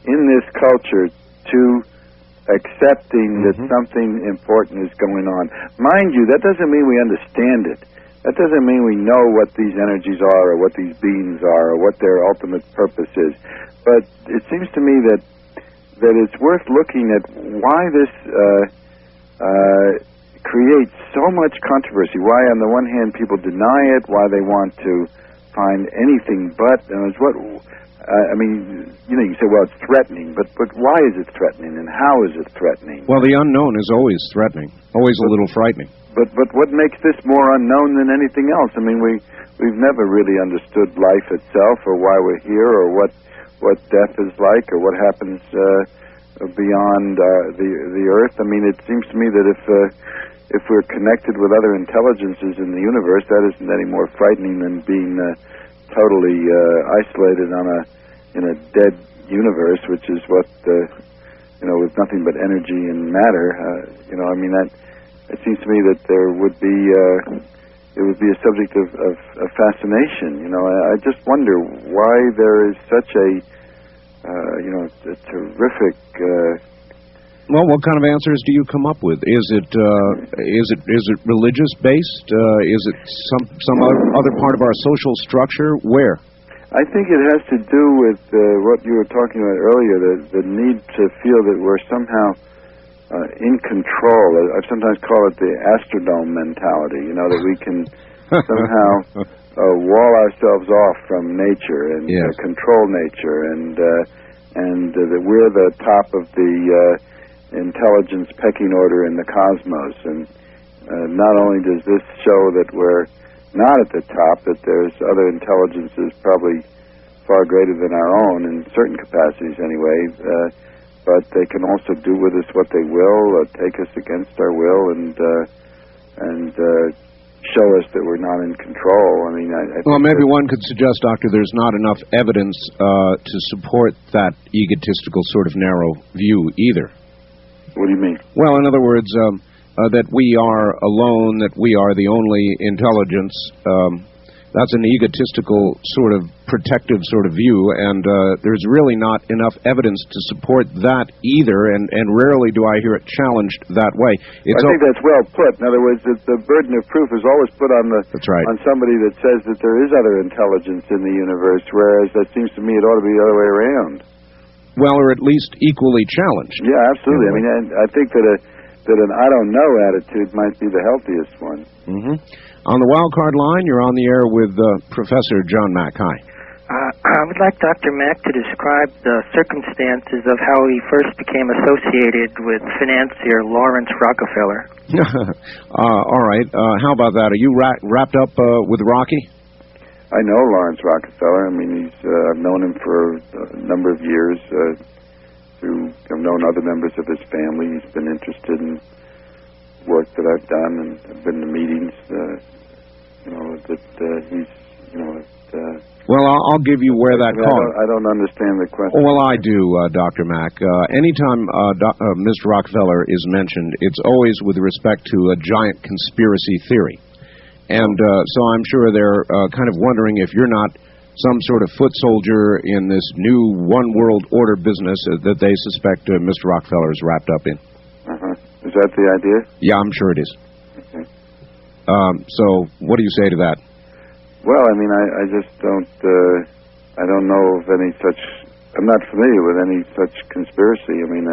in this culture to accepting that something important is going on. Mind you, that doesn't mean we understand it. That doesn't mean we know what these energies are or what these beings are or what their ultimate purpose is. But it seems to me that it's worth looking at why this creates so much controversy, why on the one hand people deny it, why they want to find anything but, you say, well, it's threatening, but why is it threatening and how is it threatening? Well, the unknown is always threatening, always a little frightening. But what makes this more unknown than anything else? I mean, we've never really understood life itself or why we're here or what death is like or what happens beyond the earth. I mean, it seems to me that if we're connected with other intelligences in the universe, that isn't any more frightening than being totally isolated in a dead universe, which is what with nothing but energy and matter. It seems to me that there would be it would be a subject of fascination. I just wonder why there is such a terrific Well, what kind of answers do you come up with? Is it religious based? Is it some other part of our social structure? Where? I think it has to do with what you were talking about earlier, the need to feel that we're somehow in control. I sometimes call it the Astrodome mentality, that we can somehow wall ourselves off from nature and control nature, and that we're the top of the intelligence pecking order in the cosmos. And not only does this show that we're not at the top, that there's other intelligences probably far greater than our own in certain capacities anyway, but they can also do with us what they will, take us against our will, and show us that we're not in control. I mean, well, maybe one could suggest, Doctor, there's not enough evidence to support that egotistical sort of narrow view either. What do you mean? Well, in other words, that we are alone, that we are the only intelligence. That's an egotistical sort of protective sort of view, and there's really not enough evidence to support that either, and rarely do I hear it challenged that way. I think that's well put. In other words, the burden of proof is always put on on somebody that says that there is other intelligence in the universe, whereas that seems to me it ought to be the other way around. Well, or at least equally challenged. Yeah, absolutely. I mean, I think that an I don't know attitude might be the healthiest one. Mm-hmm. On the wild card line, you're on the air with Professor John Mack. Hi. I would like Dr. Mack to describe the circumstances of how he first became associated with financier Lawrence Rockefeller. All right. How about that? Are you wrapped up with Rocky? I know Lawrence Rockefeller. I mean, I've known him for a number of years. I've known other members of his family. He's been interested in work that I've done, and I've been to meetings. Well, I'll give you where that call. I don't understand the question. Well, I do, Dr. Mack. Anytime Mr. Rockefeller is mentioned, it's always with respect to a giant conspiracy theory. And so I'm sure they're kind of wondering if you're not some sort of foot soldier in this new one world order business that they suspect Mr. Rockefeller is wrapped up in. Is that the idea? Yeah, I'm sure it is. Okay. So what do you say to that? Well, I mean, I just don't, I don't know of any such, I'm not familiar with any such conspiracy. I mean,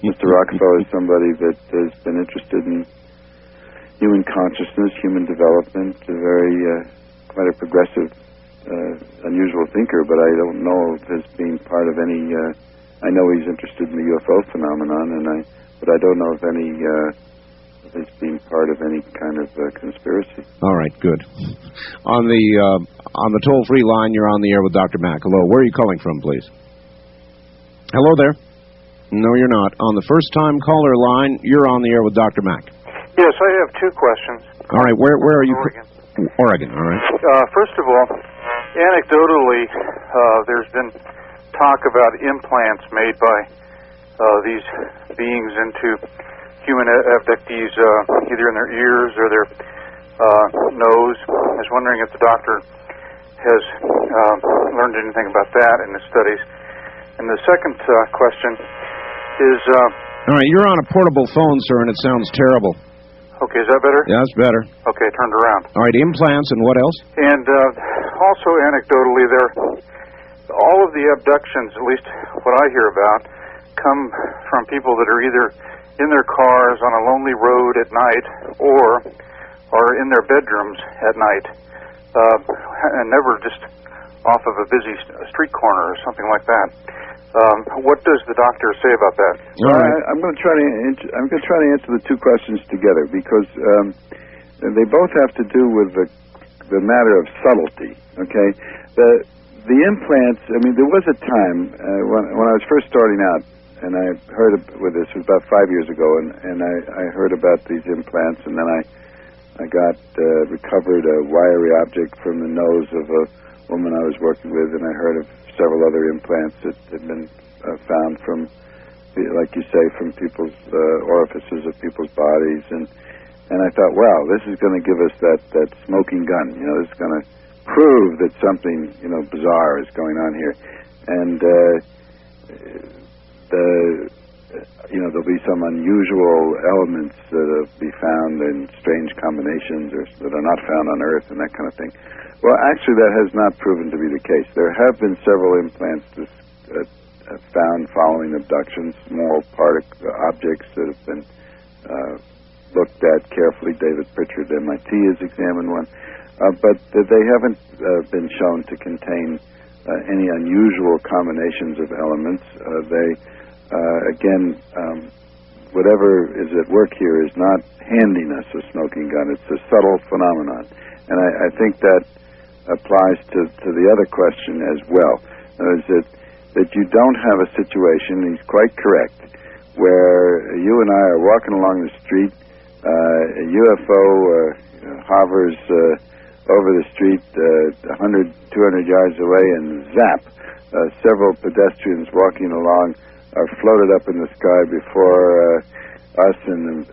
Mr. Rockefeller is somebody that has been interested in human consciousness, human development, quite a progressive, unusual thinker, but I don't know of his being part of any, I know he's interested in the UFO phenomenon, but I don't know of any as being part of any kind of conspiracy. All right, good. On the toll-free line, you're on the air with Dr. Mack. Hello, where are you calling from, please? Hello there. No, you're not. On the first-time caller line, you're on the air with Dr. Mack. Yes, I have two questions. All right, where are you? Oregon. Oregon, all right. First of all, anecdotally, there's been talk about implants made by these beings into human abductees, either in their ears or their nose. I was wondering if the doctor has learned anything about that in his studies. And the second question is... all right, you're on a portable phone, sir, and it sounds terrible. Okay, is that better? Yeah, that's better. Okay, turned around. All right, implants, and what else? And also anecdotally, all of the abductions, at least what I hear about, come from people that are either in their cars on a lonely road at night or are in their bedrooms at night, and never just off of a busy street corner or something like that. What does the doctor say about that? I'm going to try to answer the two questions together, because they both have to do with the matter of subtlety. Okay, the implants. I mean, there was a time when I was first starting out, and I heard with this. It was about 5 years ago, and I heard about these implants, and then I got recovered a wiry object from the nose of a woman I was working with, and I heard of several other implants that had been found from, like you say, from people's orifices of people's bodies, and I thought, wow, this is going to give us that smoking gun. You know, this is going to prove that something bizarre is going on here, and there'll be some unusual elements that'll be found in strange combinations or that are not found on Earth and that kind of thing. Well, actually, that has not proven to be the case. There have been several implants found following abductions, small objects that have been looked at carefully. David Pritchard at MIT has examined one. But they haven't been shown to contain any unusual combinations of elements. Whatever is at work here is not handing us a smoking gun. It's a subtle phenomenon. And I think that applies to the other question as well. Is that you don't have a situation, he's quite correct, where you and I are walking along the street, a UFO hovers over the street 100, 200 yards away, and zap, several pedestrians walking along are floated up in the sky before us and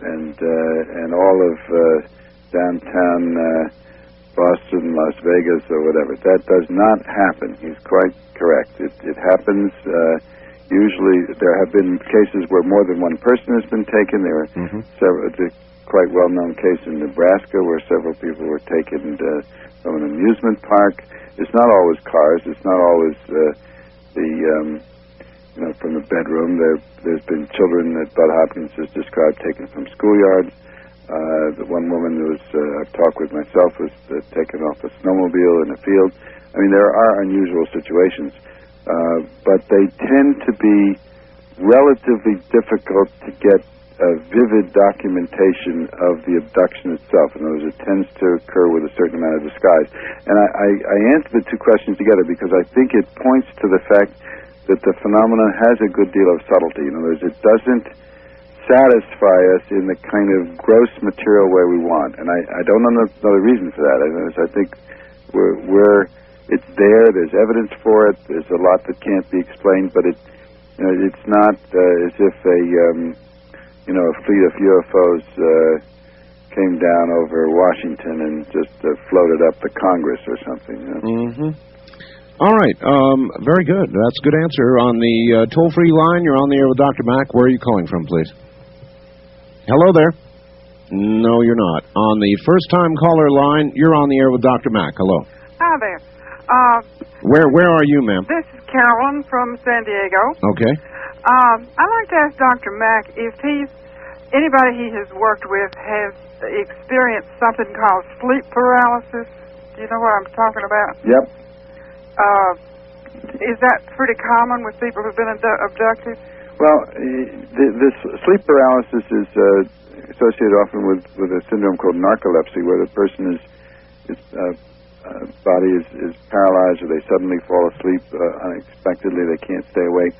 all of downtown Boston, Las Vegas, or whatever. That does not happen. He's quite correct. It happens. Usually, there have been cases where more than one person has been taken. There are several. It's a quite well-known case in Nebraska where several people were taken from an amusement park. It's not always cars. It's not always from the bedroom. There's been children that Bud Hopkins has described taken from schoolyards. The one woman who I've talked with myself was taken off a snowmobile in a field. I mean, there are unusual situations, but they tend to be relatively difficult to get a vivid documentation of the abduction itself. In other words, it tends to occur with a certain amount of disguise. And I answer the two questions together because I think it points to the fact that the phenomenon has a good deal of subtlety. In other words, it doesn't satisfy us in the kind of gross material way we want. And I don't know the reason for that. I think it's there. There's evidence for it. There's a lot that can't be explained, but it's not as if a fleet of UFOs came down over Washington and just floated up to Congress or something. All right. Very good. That's a good answer. On the toll-free line, you're on the air with Dr. Mack. Where are you calling from, please? Hello there. No, you're not. On the first-time caller line, you're on the air with Dr. Mack. Hello. Hi there. Where are you, ma'am? This is Carolyn from San Diego. Okay. I'd like to ask Dr. Mack if anybody he has worked with has experienced something called sleep paralysis. Do you know what I'm talking about? Yep. Is that pretty common with people who've been abducted? Well, this sleep paralysis is associated often with a syndrome called narcolepsy, where the person body is paralyzed, or they suddenly fall asleep unexpectedly. They can't stay awake,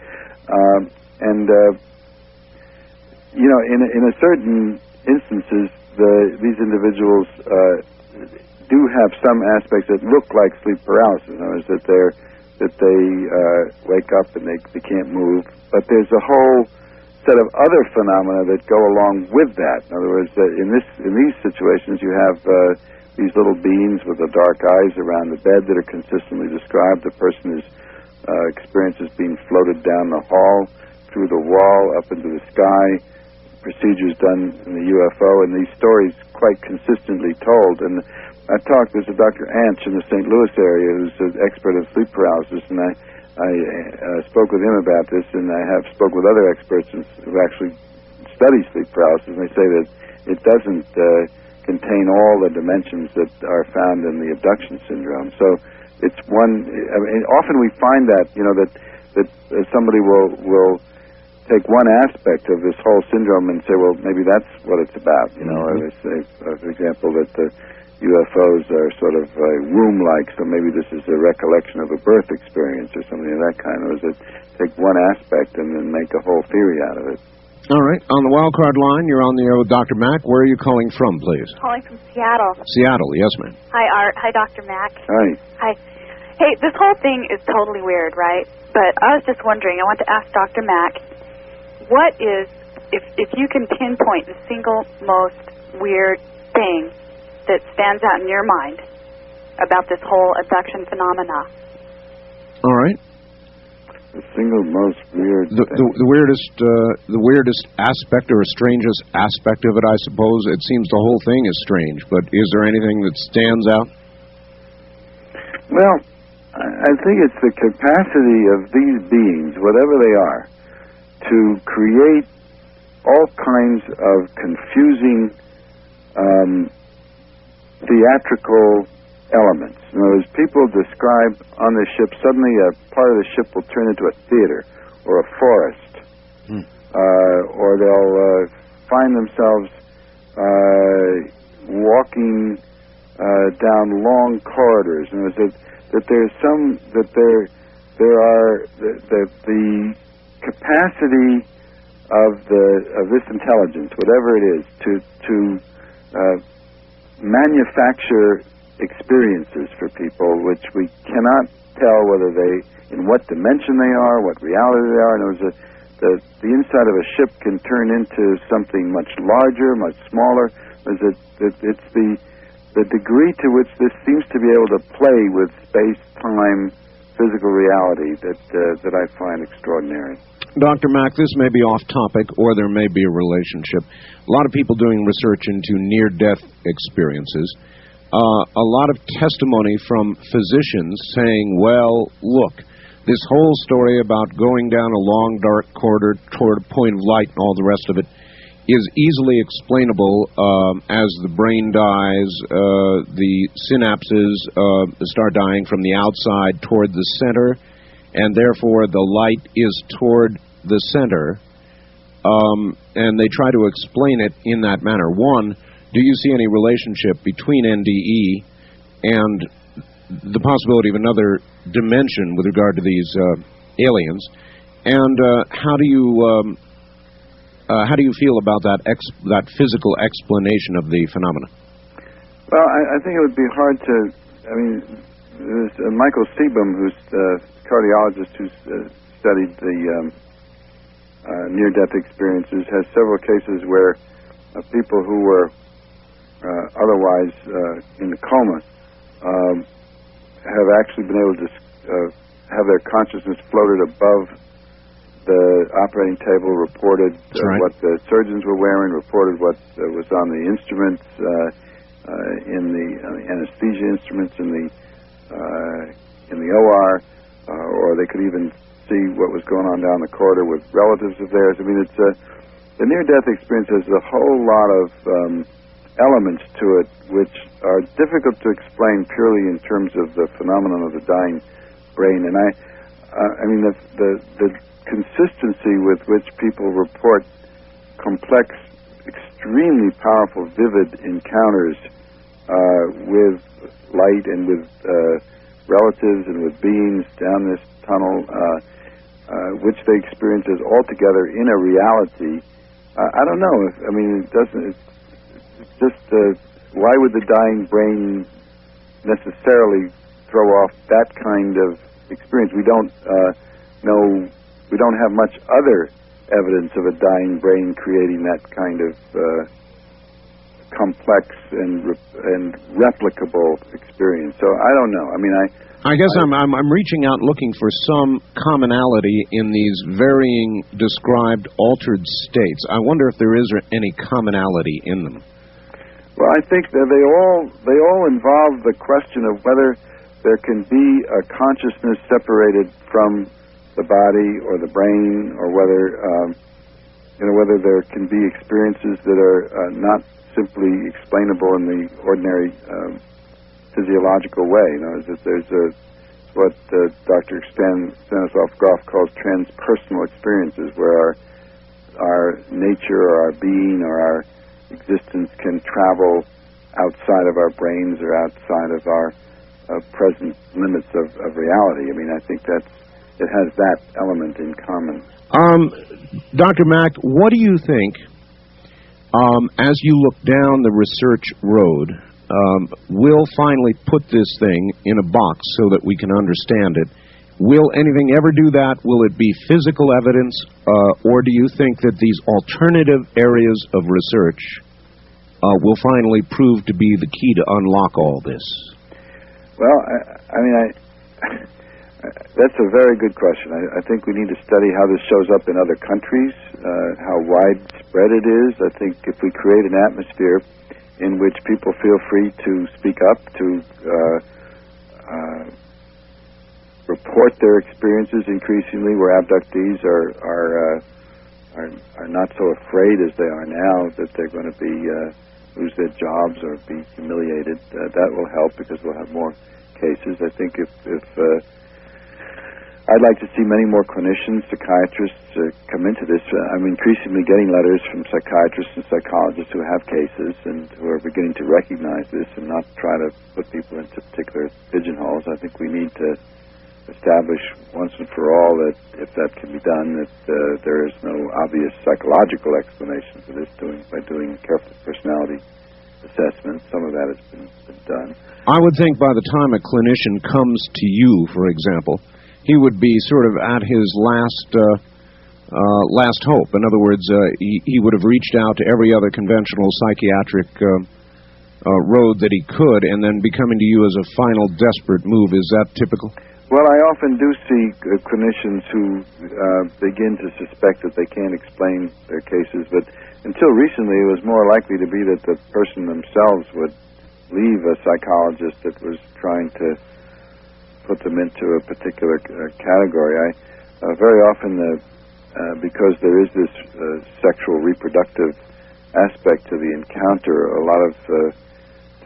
in a certain instances, these individuals do have some aspects that look like sleep paralysis. In other words, that they wake up and they can't move. But there's a whole set of other phenomena that go along with that. In other words, in these situations, you have these little beings with the dark eyes around the bed that are consistently described. The person experiences being floated down the hall, through the wall, up into the sky. Procedures done in the UFO, and these stories quite consistently told. And there's a Dr. Anch in the St. Louis area who's an expert in sleep paralysis, and I spoke with him about this, and I have spoke with other experts who actually study sleep paralysis, and they say that it doesn't contain all the dimensions that are found in the abduction syndrome. So it's often we find that somebody will take one aspect of this whole syndrome and say, well, maybe that's what it's about. Or they say, for example, that the UFOs are sort of womb-like, so maybe this is a recollection of a birth experience or something of that kind. Or is it take one aspect and then make a whole theory out of it? All right. On the wild card line, you're on the air with Dr. Mack. Where are you calling from, please? Calling from Seattle. Seattle, yes, ma'am. Hi, Art. Hi, Dr. Mack. Hi. Hi. Hey, this whole thing is totally weird, right? But I was just wondering, I want to ask Dr. Mack, what is, if you can pinpoint the single most weird thing that stands out in your mind about this whole abduction phenomena? All right. The single most weird. The weirdest aspect or strangest aspect of it, I suppose. It seems the whole thing is strange, but is there anything that stands out? Well, I think it's the capacity of these beings, whatever they are, to create all kinds of confusing theatrical elements. In other words, people describe on the ship, suddenly a part of the ship will turn into a theater or a forest. Or they'll find themselves walking down long corridors. And that there's some, that there are, the capacity of this intelligence, whatever it is, to manufacture experiences for people which we cannot tell whether in what dimension they are, what reality they are. And the inside of a ship can turn into something much larger, much smaller. It's the degree to which this seems to be able to play with space, time, physical reality that I find extraordinary. Dr. Mack, this may be off topic, or there may be a relationship. A lot of people doing research into near-death experiences. A lot of testimony from physicians saying, well, look, this whole story about going down a long, dark corridor toward a point of light and all the rest of it is easily explainable as the brain dies, the synapses start dying from the outside toward the center, and therefore the light is toward the center, and they try to explain it in that manner. One, do you see any relationship between NDE and the possibility of another dimension with regard to these aliens? And how do you feel about that physical explanation of the phenomena? Well, I think it would be hard to. I mean, there's Michael Seebohm, who's the cardiologist who's studied the near-death experiences, has several cases where people who were otherwise in a coma have actually been able to have their consciousness floated above the operating table, reported what the surgeons were wearing, reported what was on the instruments, in the anesthesia instruments in the OR, or they could even see what was going on down the corridor with relatives of theirs. I mean, it's the near-death experience has a whole lot of elements to it which are difficult to explain purely in terms of the phenomenon of the dying brain. And I mean, the consistency with which people report complex, extremely powerful, vivid encounters with light and with relatives and with beings down this tunnel, which they experience as altogether in a reality. I don't know. I mean, it doesn't. It's just why would the dying brain necessarily throw off that kind of experience? We don't know. We don't have much other evidence of a dying brain creating that kind of complex and replicable experience. So I don't know. I mean, I guess I'm reaching out looking for some commonality in these varying described altered states. I wonder if there is any commonality in them. Well, I think that they all involve the question of whether there can be a consciousness separated from the body or the brain, or whether whether there can be experiences that are not simply explainable in the ordinary physiological way. You know, there's what Dr. Stanislav Grof calls transpersonal experiences, where our nature or our being or our existence can travel outside of our brains or outside of our present limits of reality. I mean, I think it has that element in common. Dr. Mack, what do you think, as you look down the research road, we'll finally put this thing in a box so that we can understand it? Will anything ever do that? Will it be physical evidence, or do you think that these alternative areas of research will finally prove to be the key to unlock all this? Well, I mean, That's a very good question. I think we need to study how this shows up in other countries, how widespread it is. I think if we create an atmosphere in which people feel free to speak up, to report their experiences increasingly, where abductees are not so afraid as they are now that they're going to be lose their jobs or be humiliated, that will help because we'll have more cases. I think if I'd like to see many more clinicians, psychiatrists come into this. I'm increasingly getting letters from psychiatrists and psychologists who have cases and who are beginning to recognize this and not try to put people into particular pigeonholes. I think we need to establish once and for all that if that can be done, that there is no obvious psychological explanation for this by doing careful personality assessments. Some of that has been done. I would think by the time a clinician comes to you, for example, he would be sort of at his last hope. In other words, he would have reached out to every other conventional psychiatric road that he could, and then be coming to you as a final desperate move. Is that typical? Well, I often do see clinicians who begin to suspect that they can't explain their cases, but until recently it was more likely to be that the person themselves would leave a psychologist that was trying to put them into a particular category. Very often, because there is this sexual reproductive aspect to the encounter, a lot of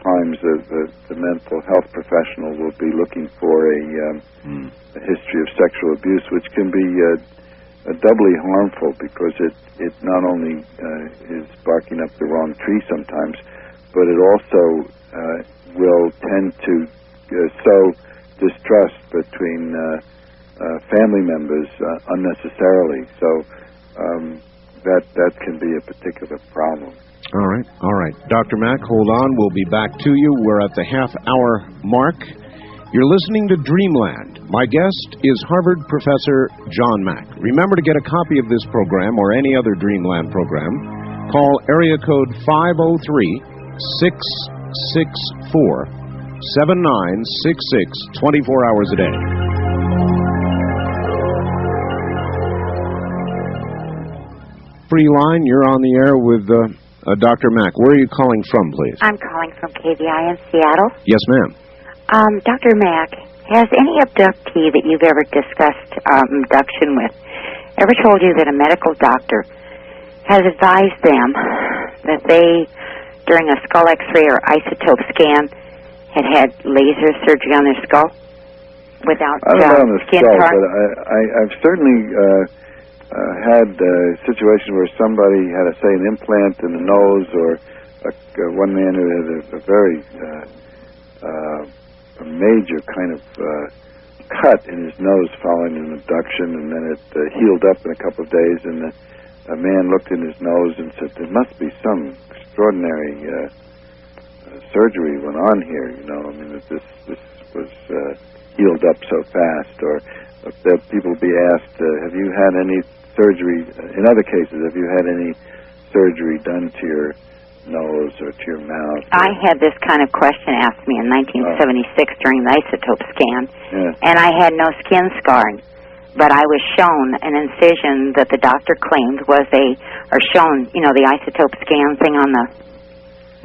times the mental health professional will be looking for a history of sexual abuse, which can be doubly harmful because it not only is barking up the wrong tree sometimes, but it also will tend to sow distrust between family members unnecessarily. So that can be a particular problem. All right. Dr. Mack, hold on. We'll be back to you. We're at the half-hour mark. You're listening to Dreamland. My guest is Harvard professor John Mack. Remember, to get a copy of this program or any other Dreamland program, call area code 503-664-7966, 24 hours a day. Free line, you're on the air with Dr. Mack. Where are you calling from, please? I'm calling from KVI in Seattle. Yes, ma'am. Dr. Mack, has any abductee that you've ever discussed abduction with ever told you that a medical doctor has advised them that they, during a skull X-ray or isotope scan, had laser surgery on their skull without I don't know on the skin skull, part? but I've certainly had a situation where somebody had, say, an implant in the nose, or one man who had a very a major kind of cut in his nose following an abduction, and then it healed up in a couple of days, and a man looked in his nose and said, there must be some extraordinary surgery went on here, you know. I mean, that this was healed up so fast. Or that people be asked, have you had any surgery, in other cases, have you had any surgery done to your nose or to your mouth? I had this kind of question asked me in 1976 during the isotope scan, and I had no skin scarring, but I was shown an incision that the doctor claimed was shown, you know, the isotope scan thing on the,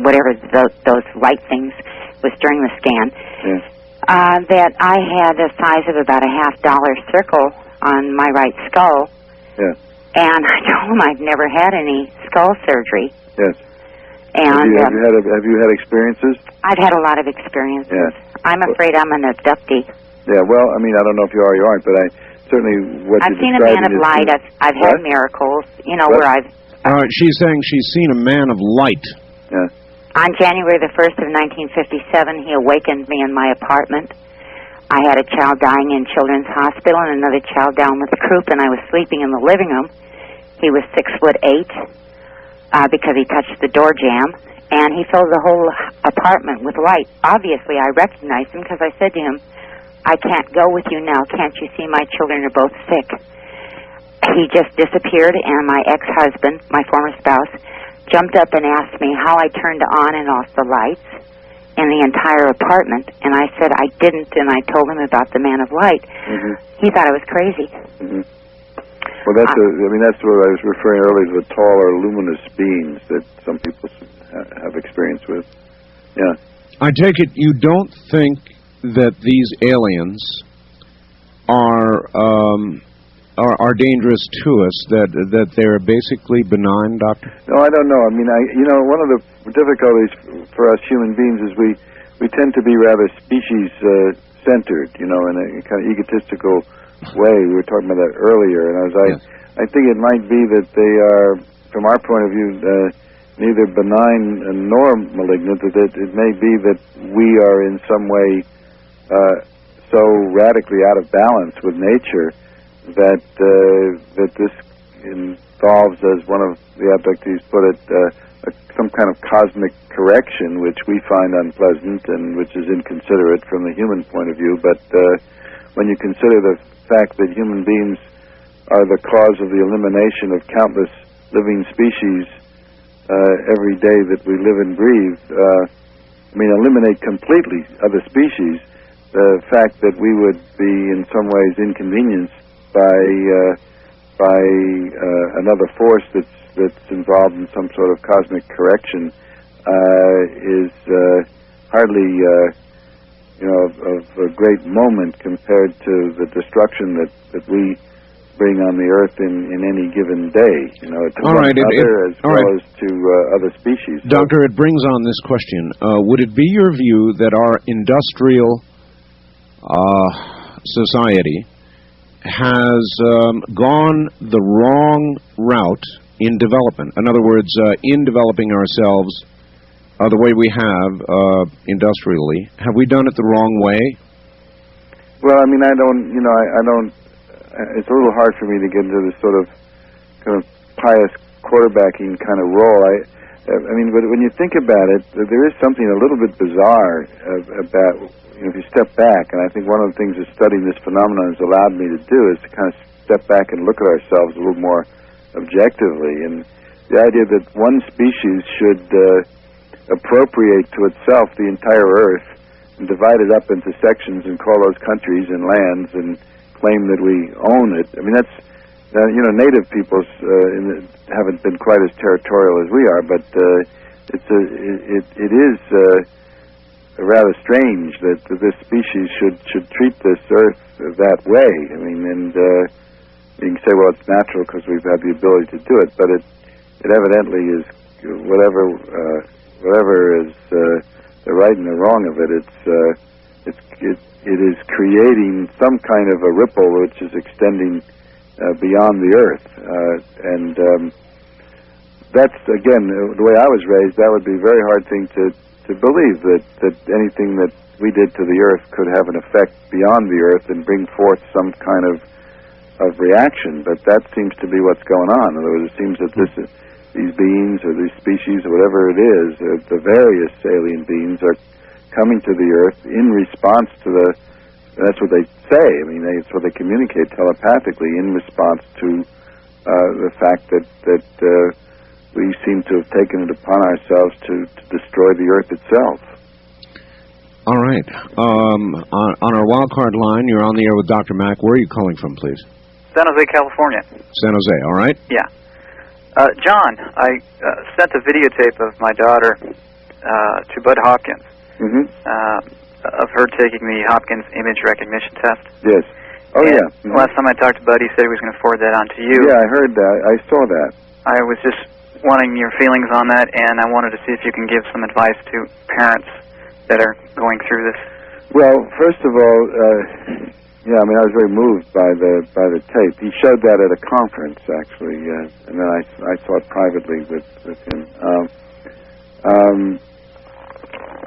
whatever those light things was during the scan, that I had the size of about a $50 circle on my right skull. Yes. And I told him I've never had any skull surgery. Yes. And have you had experiences? I've had a lot of experiences. Yes. I'm afraid I'm an abductee. Yeah, well, I mean, I don't know if you are or you aren't, but I certainly I've seen a man of light. I've had miracles, you know, where I've... She's saying she's seen a man of light. Yeah. On January the 1st of 1957, he awakened me in my apartment. I had a child dying in Children's Hospital and another child down with croup, and I was sleeping in the living room. He was 6'8", because he touched the door jamb, and he filled the whole apartment with light. Obviously, I recognized him because I said to him, I can't go with you now. Can't you see my children are both sick? He just disappeared, and my ex-husband, my former spouse, jumped up and asked me how I turned on and off the lights. in the entire apartment. And I said I didn't, and I told him about the Man of Light. Mm-hmm. He thought I was crazy. Mm-hmm. Well, that's that's what I was referring earlier to, the taller, luminous beings that some people have experience with. Yeah. I take it you don't think that these aliens are dangerous to us, that they're basically benign, Doctor? No, I don't know. I mean, one of the difficulties for us human beings is we tend to be rather species-centered, in a kind of egotistical way. We were talking about that earlier, and I think it might be that they are, from our point of view, neither benign nor malignant. That it may be that we are in some way so radically out of balance with nature that this involves, as one of the abductees put it, some kind of cosmic correction, which we find unpleasant and which is inconsiderate from the human point of view. But when you consider the fact that human beings are the cause of the elimination of countless living species every day that we live and breathe, eliminate completely other species, the fact that we would be in some ways inconvenienced by another force that's involved in some sort of cosmic correction is hardly of a great moment compared to the destruction that we bring on the earth in any given day, to one another as well as to other species. Doctor, it brings on this question. Would it be your view that our industrial society has gone the wrong route in development? In other words, in developing ourselves the way we have industrially, have we done it the wrong way? Well, I don't. It's a little hard for me to get into this sort of kind of pious quarterbacking kind of role. But when you think about it, there is something a little bit bizarre about, if you step back, and I think one of the things that studying this phenomenon has allowed me to do is to kind of step back and look at ourselves a little more objectively. And the idea that one species should appropriate to itself the entire Earth and divide it up into sections and call those countries and lands and claim that we own it. That's native peoples haven't been quite as territorial as we are, but it is rather strange that this species should treat this Earth that way. And you can say, well, it's natural because we've had the ability to do it, but it evidently is whatever is the right and the wrong of it. It is creating some kind of a ripple which is extending beyond the Earth. That's, again, the way I was raised, that would be a very hard thing to believe, that anything that we did to the Earth could have an effect beyond the Earth and bring forth some kind of reaction. But that seems to be what's going on. In other words, it seems that these beings or these species or whatever it is, the various alien beings are coming to the Earth in response to that's what they say. It's what they communicate telepathically in response to the fact that we seem to have taken it upon ourselves to destroy the Earth itself. All right. On our wild card line, you're on the air with Dr. Mack. Where are you calling from, please? San Jose, California. San Jose, all right? Yeah. John, I sent a videotape of my daughter to Bud Hopkins. Mm-hmm. Of her taking the Hopkins image recognition test. Yes. Oh, and yeah. Mm-hmm. Last time I talked to Bud, he said he was going to forward that on to you. Yeah, I heard that. I saw that. I was just wanting your feelings on that, and I wanted to see if you can give some advice to parents that are going through this. Well, first of all, I was very moved by the tape. He showed that at a conference, actually, and then I saw it privately with him.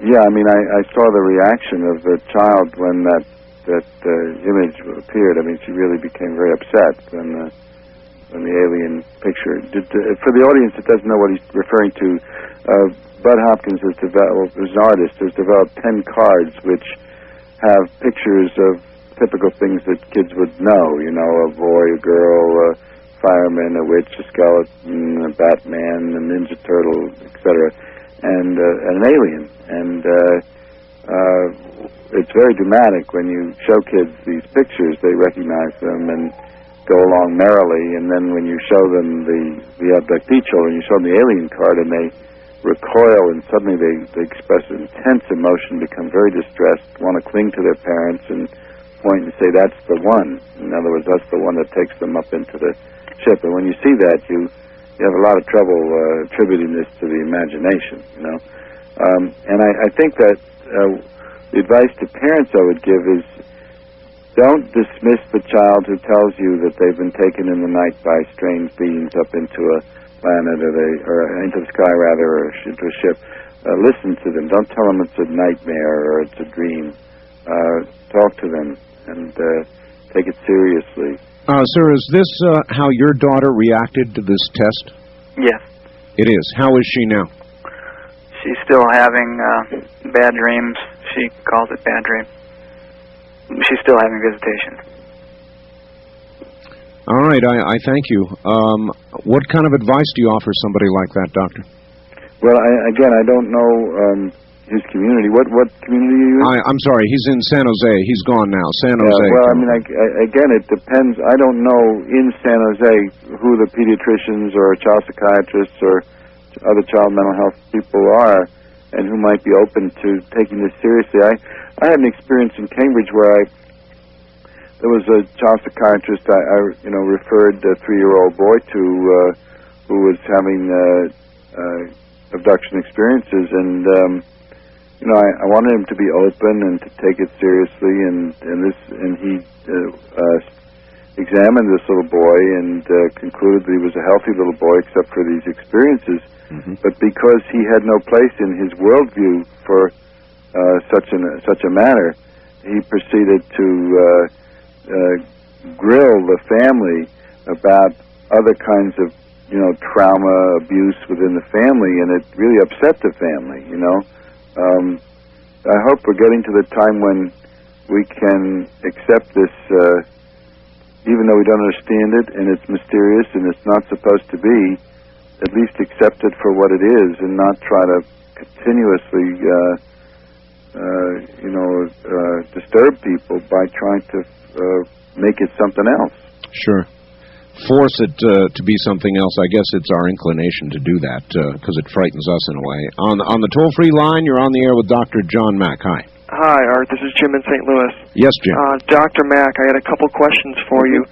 I saw the reaction of the child when that image appeared. She really became very upset when the alien picture. For the audience that doesn't know what he's referring to, Bud Hopkins is an artist, has developed 10 cards which have pictures of typical things that kids would know. A boy, a girl, a fireman, a witch, a skeleton, a Batman, a Ninja Turtle, etc., and an alien. And it's very dramatic when you show kids these pictures. They recognize them and go along merrily, and then when you show them the abductee children, you show them the alien card, and they recoil, and suddenly they express intense emotion, become very distressed, want to cling to their parents, and point and say, that's the one. In other words, that's the one that takes them up into the ship. And when you see that, you have a lot of trouble attributing this to the imagination, you know. And I think that the advice to parents I would give is, don't dismiss the child who tells you that they've been taken in the night by strange beings up into a planet or into the sky, rather, or into a ship. Listen to them. Don't tell them it's a nightmare or it's a dream. Talk to them and take it seriously. Sir, is this how your daughter reacted to this test? Yes. It is. How is she now? She's still having bad dreams. She calls it bad dream. She's still having visitation. All right, I thank you. What kind of advice do you offer somebody like that, Doctor? Well, I don't know his community. What community are you in? I'm sorry, he's in San Jose. He's gone now. San Jose. Well, I mean, again, it depends. I don't know in San Jose who the pediatricians or child psychiatrists or other child mental health people are, and who might be open to taking this seriously. I had an experience in Cambridge where there was a child psychiatrist I referred a 3-year-old boy to who was having abduction experiences, and I wanted him to be open and to take it seriously, and he examined this little boy and concluded that he was a healthy little boy except for these experiences. Mm-hmm. But because he had no place in his worldview for such a matter, he proceeded to grill the family about other kinds of trauma, abuse within the family, and it really upset the family. I hope we're getting to the time when we can accept this, even though we don't understand it and it's mysterious and it's not supposed to be. At least accept it for what it is, and not try to continuously disturb people by trying to make it something else. Sure. Force it to be something else. I guess it's our inclination to do that because it frightens us in a way. On the toll-free line, you're on the air with Dr. John Mack. Hi. Hi, Art. This is Jim in St. Louis. Yes, Jim. Dr. Mack, I had a couple questions for you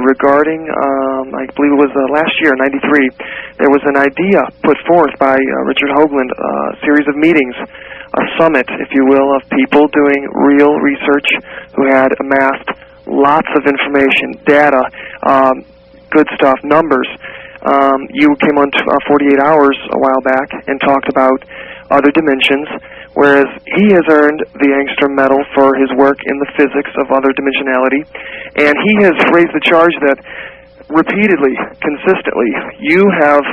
regarding, I believe it was last year, 93, there was an idea put forth by Richard Hoagland, a series of meetings, a summit, if you will, of people doing real research who had amassed lots of information, data, good stuff, numbers. You came on 48 Hours a while back and talked about other dimensions, whereas he has earned the Angstrom Medal for his work in the physics of other dimensionality, and he has raised the charge that repeatedly, consistently, you have,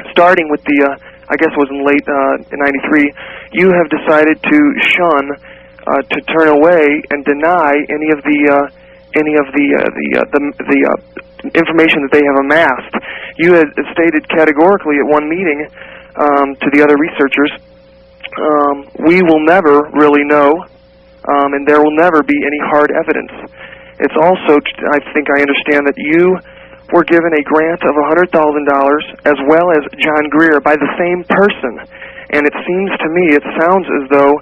starting with the, I guess it was in late in 93, you have decided to shun, to turn away and deny any of the information that they have amassed. You had stated categorically at one meeting to the other researchers, we will never really know, and there will never be any hard evidence. It's also, I think I understand that you were given a grant of $100,000 as well as John Greer by the same person, and it seems to me, it sounds as though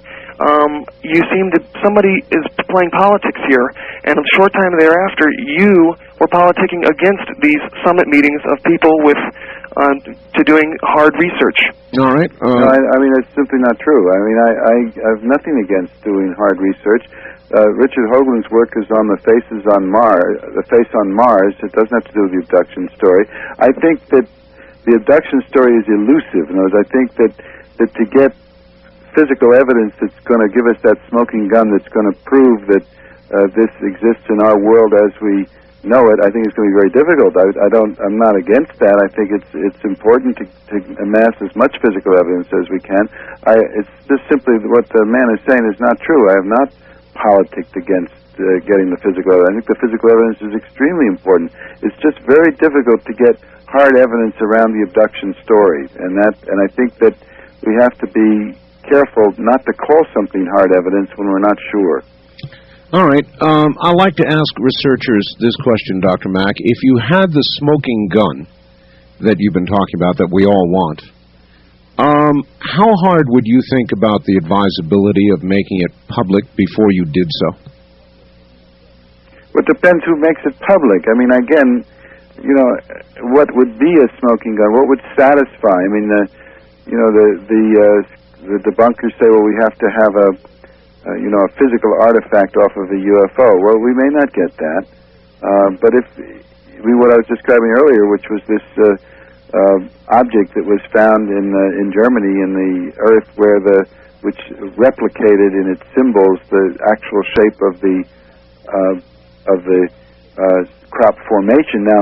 somebody is playing politics here, and a short time thereafter, you were politicking against these summit meetings of people with to doing hard research. All right. No, I mean, it's simply not true. I mean, I have nothing against doing hard research. Richard Hoagland's work is on the face on Mars. It doesn't have to do with the abduction story. I think that the abduction story is elusive. In other words, I think that to get physical evidence that's going to give us that smoking gun that's going to prove that this exists in our world as we know it, I think it's going to be very difficult. I'm not against that. I think it's important to amass as much physical evidence as we can. It's just simply what the man is saying is not true. I have not politicked against getting the physical evidence. I think the physical evidence is extremely important. It's just very difficult to get hard evidence around the abduction story, and I think that we have to be careful not to call something hard evidence when we're not sure. All right. I like to ask researchers this question, Dr. Mack. If you had the smoking gun that you've been talking about that we all want, how hard would you think about the advisability of making it public before you did so? Well, it depends who makes it public. I mean, again, you know, what would be a smoking gun? What would satisfy? I mean, the debunkers say, well, we have to have a physical artifact off of a UFO. Well, we may not get that. But if what I was describing earlier, which was this object that was found in Germany in the Earth, which replicated in its symbols the actual shape of the crop formation. Now,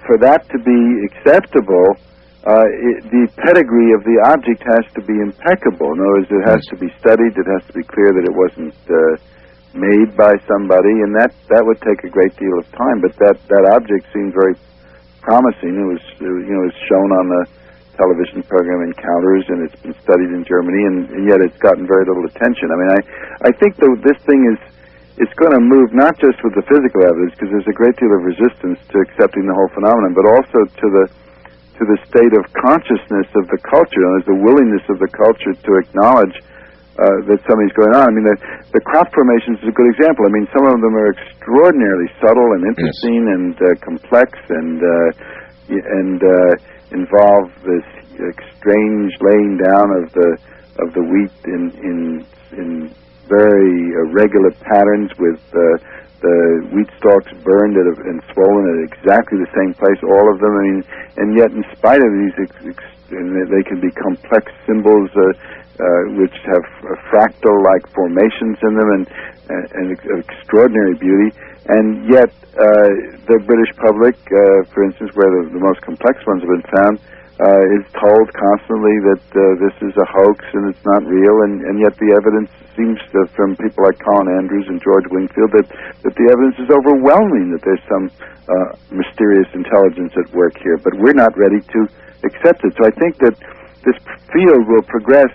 for that to be acceptable, the pedigree of the object has to be impeccable. In other words, it has to be studied. It has to be clear that it wasn't made by somebody, and that would take a great deal of time. But that object seemed very promising. It was shown on the television program Encounters, and it's been studied in Germany, and yet it's gotten very little attention. I mean, I think this thing it's going to move not just with the physical evidence, because there's a great deal of resistance to accepting the whole phenomenon, but also to the state of consciousness of the culture. And there's the willingness of the culture to acknowledge that something's going on. I mean, the crop formations is a good example. I mean, some of them are extraordinarily subtle and interesting and complex and involve this strange laying down of the wheat in very irregular patterns, with the wheat stalks burned and swollen at exactly the same place, all of them. I mean, and yet in spite of these, they can be complex symbols which have fractal-like formations in them and extraordinary beauty. And yet the British public, for instance, where the most complex ones have been found, is told constantly that this is a hoax and it's not real, and yet the evidence seems to, from people like Colin Andrews and George Wingfield, that the evidence is overwhelming that there's some mysterious intelligence at work here, but we're not ready to accept it. So I think that this field will progress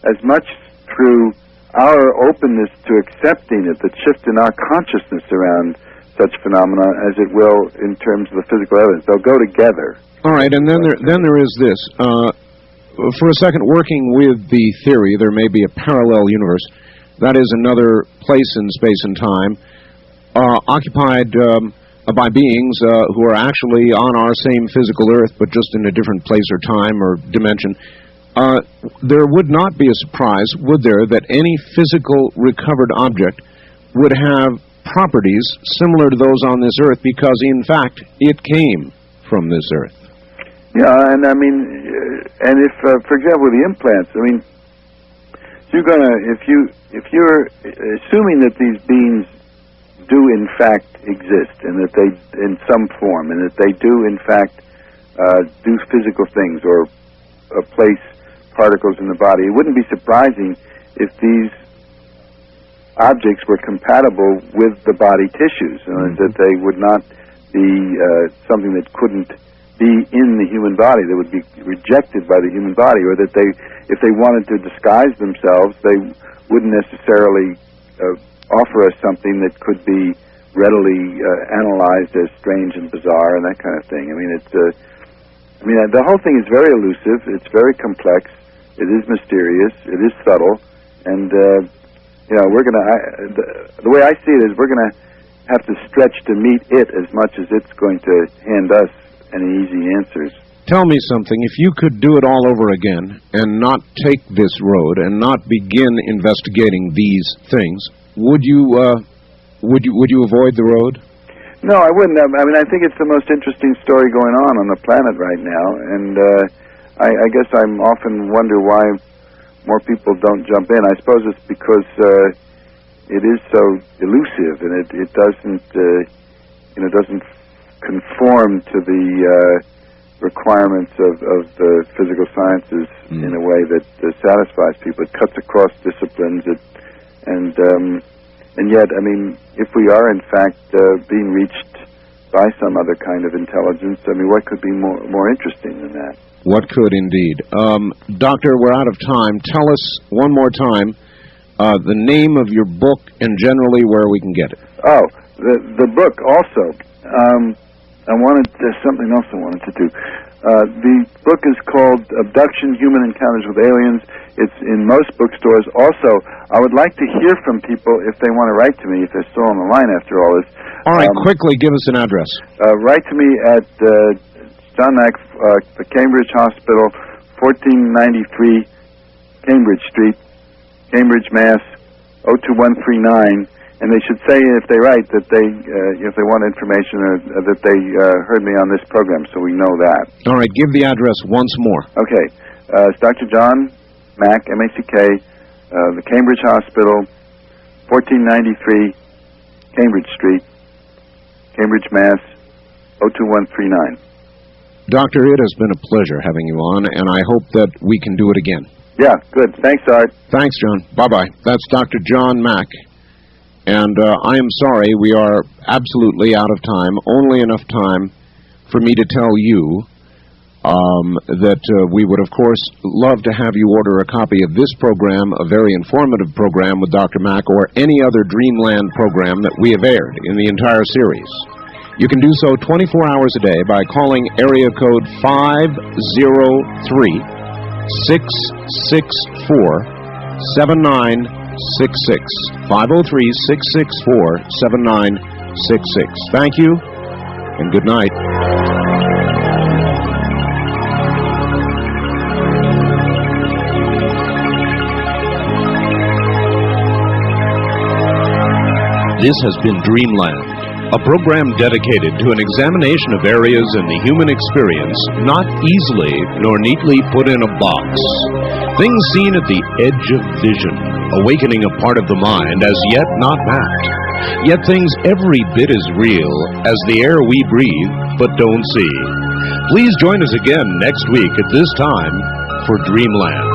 as much through our openness to accepting it, the shift in our consciousness around such phenomena, as it will in terms of the physical evidence. They'll go together. All right, and then there is this. For a second, working with the theory, there may be a parallel universe. That is another place in space and time, occupied by beings who are actually on our same physical Earth, but just in a different place or time or dimension. There would not be a surprise, would there, that any physical recovered object would have properties similar to those on this Earth, because, in fact, it came from this Earth. Yeah, and I mean, and if, for example, the implants, I mean, if you're assuming that these beings do in fact exist, and that they, in some form, and that they do in fact do physical things or place particles in the body, it wouldn't be surprising if these objects were compatible with the body tissues, that they would not be something that couldn't be in the human body, that would be rejected by the human body, or that if they wanted to disguise themselves, they wouldn't necessarily offer us something that could be readily analyzed as strange and bizarre and that kind of thing. I mean, the whole thing is very elusive. It's very complex. It is mysterious. It is subtle, and we're going to. The way I see it is, we're going to have to stretch to meet it as much as it's going to hand us any easy answers. Tell me something. If you could do it all over again and not take this road and not begin investigating these things, would you avoid the road? No, I wouldn't. I mean, I think it's the most interesting story going on the planet right now, and I guess I'm often wonder why more people don't jump in. I suppose it's because it is so elusive, and it doesn't conform to the requirements of the physical sciences in a way that satisfies people. It cuts across disciplines, and yet, I mean, if we are in fact being reached by some other kind of intelligence. I mean, what could be more interesting than that? What could indeed. Doctor, we're out of time. Tell us one more time the name of your book and generally where we can get it. Oh, the book also. There's something else I wanted to do. The book is called Abduction, Human Encounters with Aliens. It's in most bookstores. Also, I would like to hear from people if they want to write to me, if they're still on the line after all this. All right, quickly, give us an address. Write to me at John Mack, the Cambridge Hospital, 1493 Cambridge Street, Cambridge, Mass. 02139. And they should say, if they write, that if they want information, or that they heard me on this program, so we know that. All right, give the address once more. Okay. It's Dr. John Mack, M-A-C-K, the Cambridge Hospital, 1493 Cambridge Street, Cambridge, Mass. 02139. Doctor, it has been a pleasure having you on, and I hope that we can do it again. Yeah, good. Thanks, Art. Thanks, John. Bye-bye. That's Dr. John Mack. And I am sorry, we are absolutely out of time. Only enough time for me to tell you that we would, of course, love to have you order a copy of this program, a very informative program with Dr. Mack, or any other Dreamland program that we have aired in the entire series. You can do so 24 hours a day by calling area code 503-664-7966. 503-664-7966. Thank you, and good night. This has been Dreamland, a program dedicated to an examination of areas in the human experience not easily nor neatly put in a box. Things seen at the edge of vision, awakening a part of the mind as yet not mapped. Yet things every bit as real as the air we breathe but don't see. Please join us again next week at this time for Dreamland.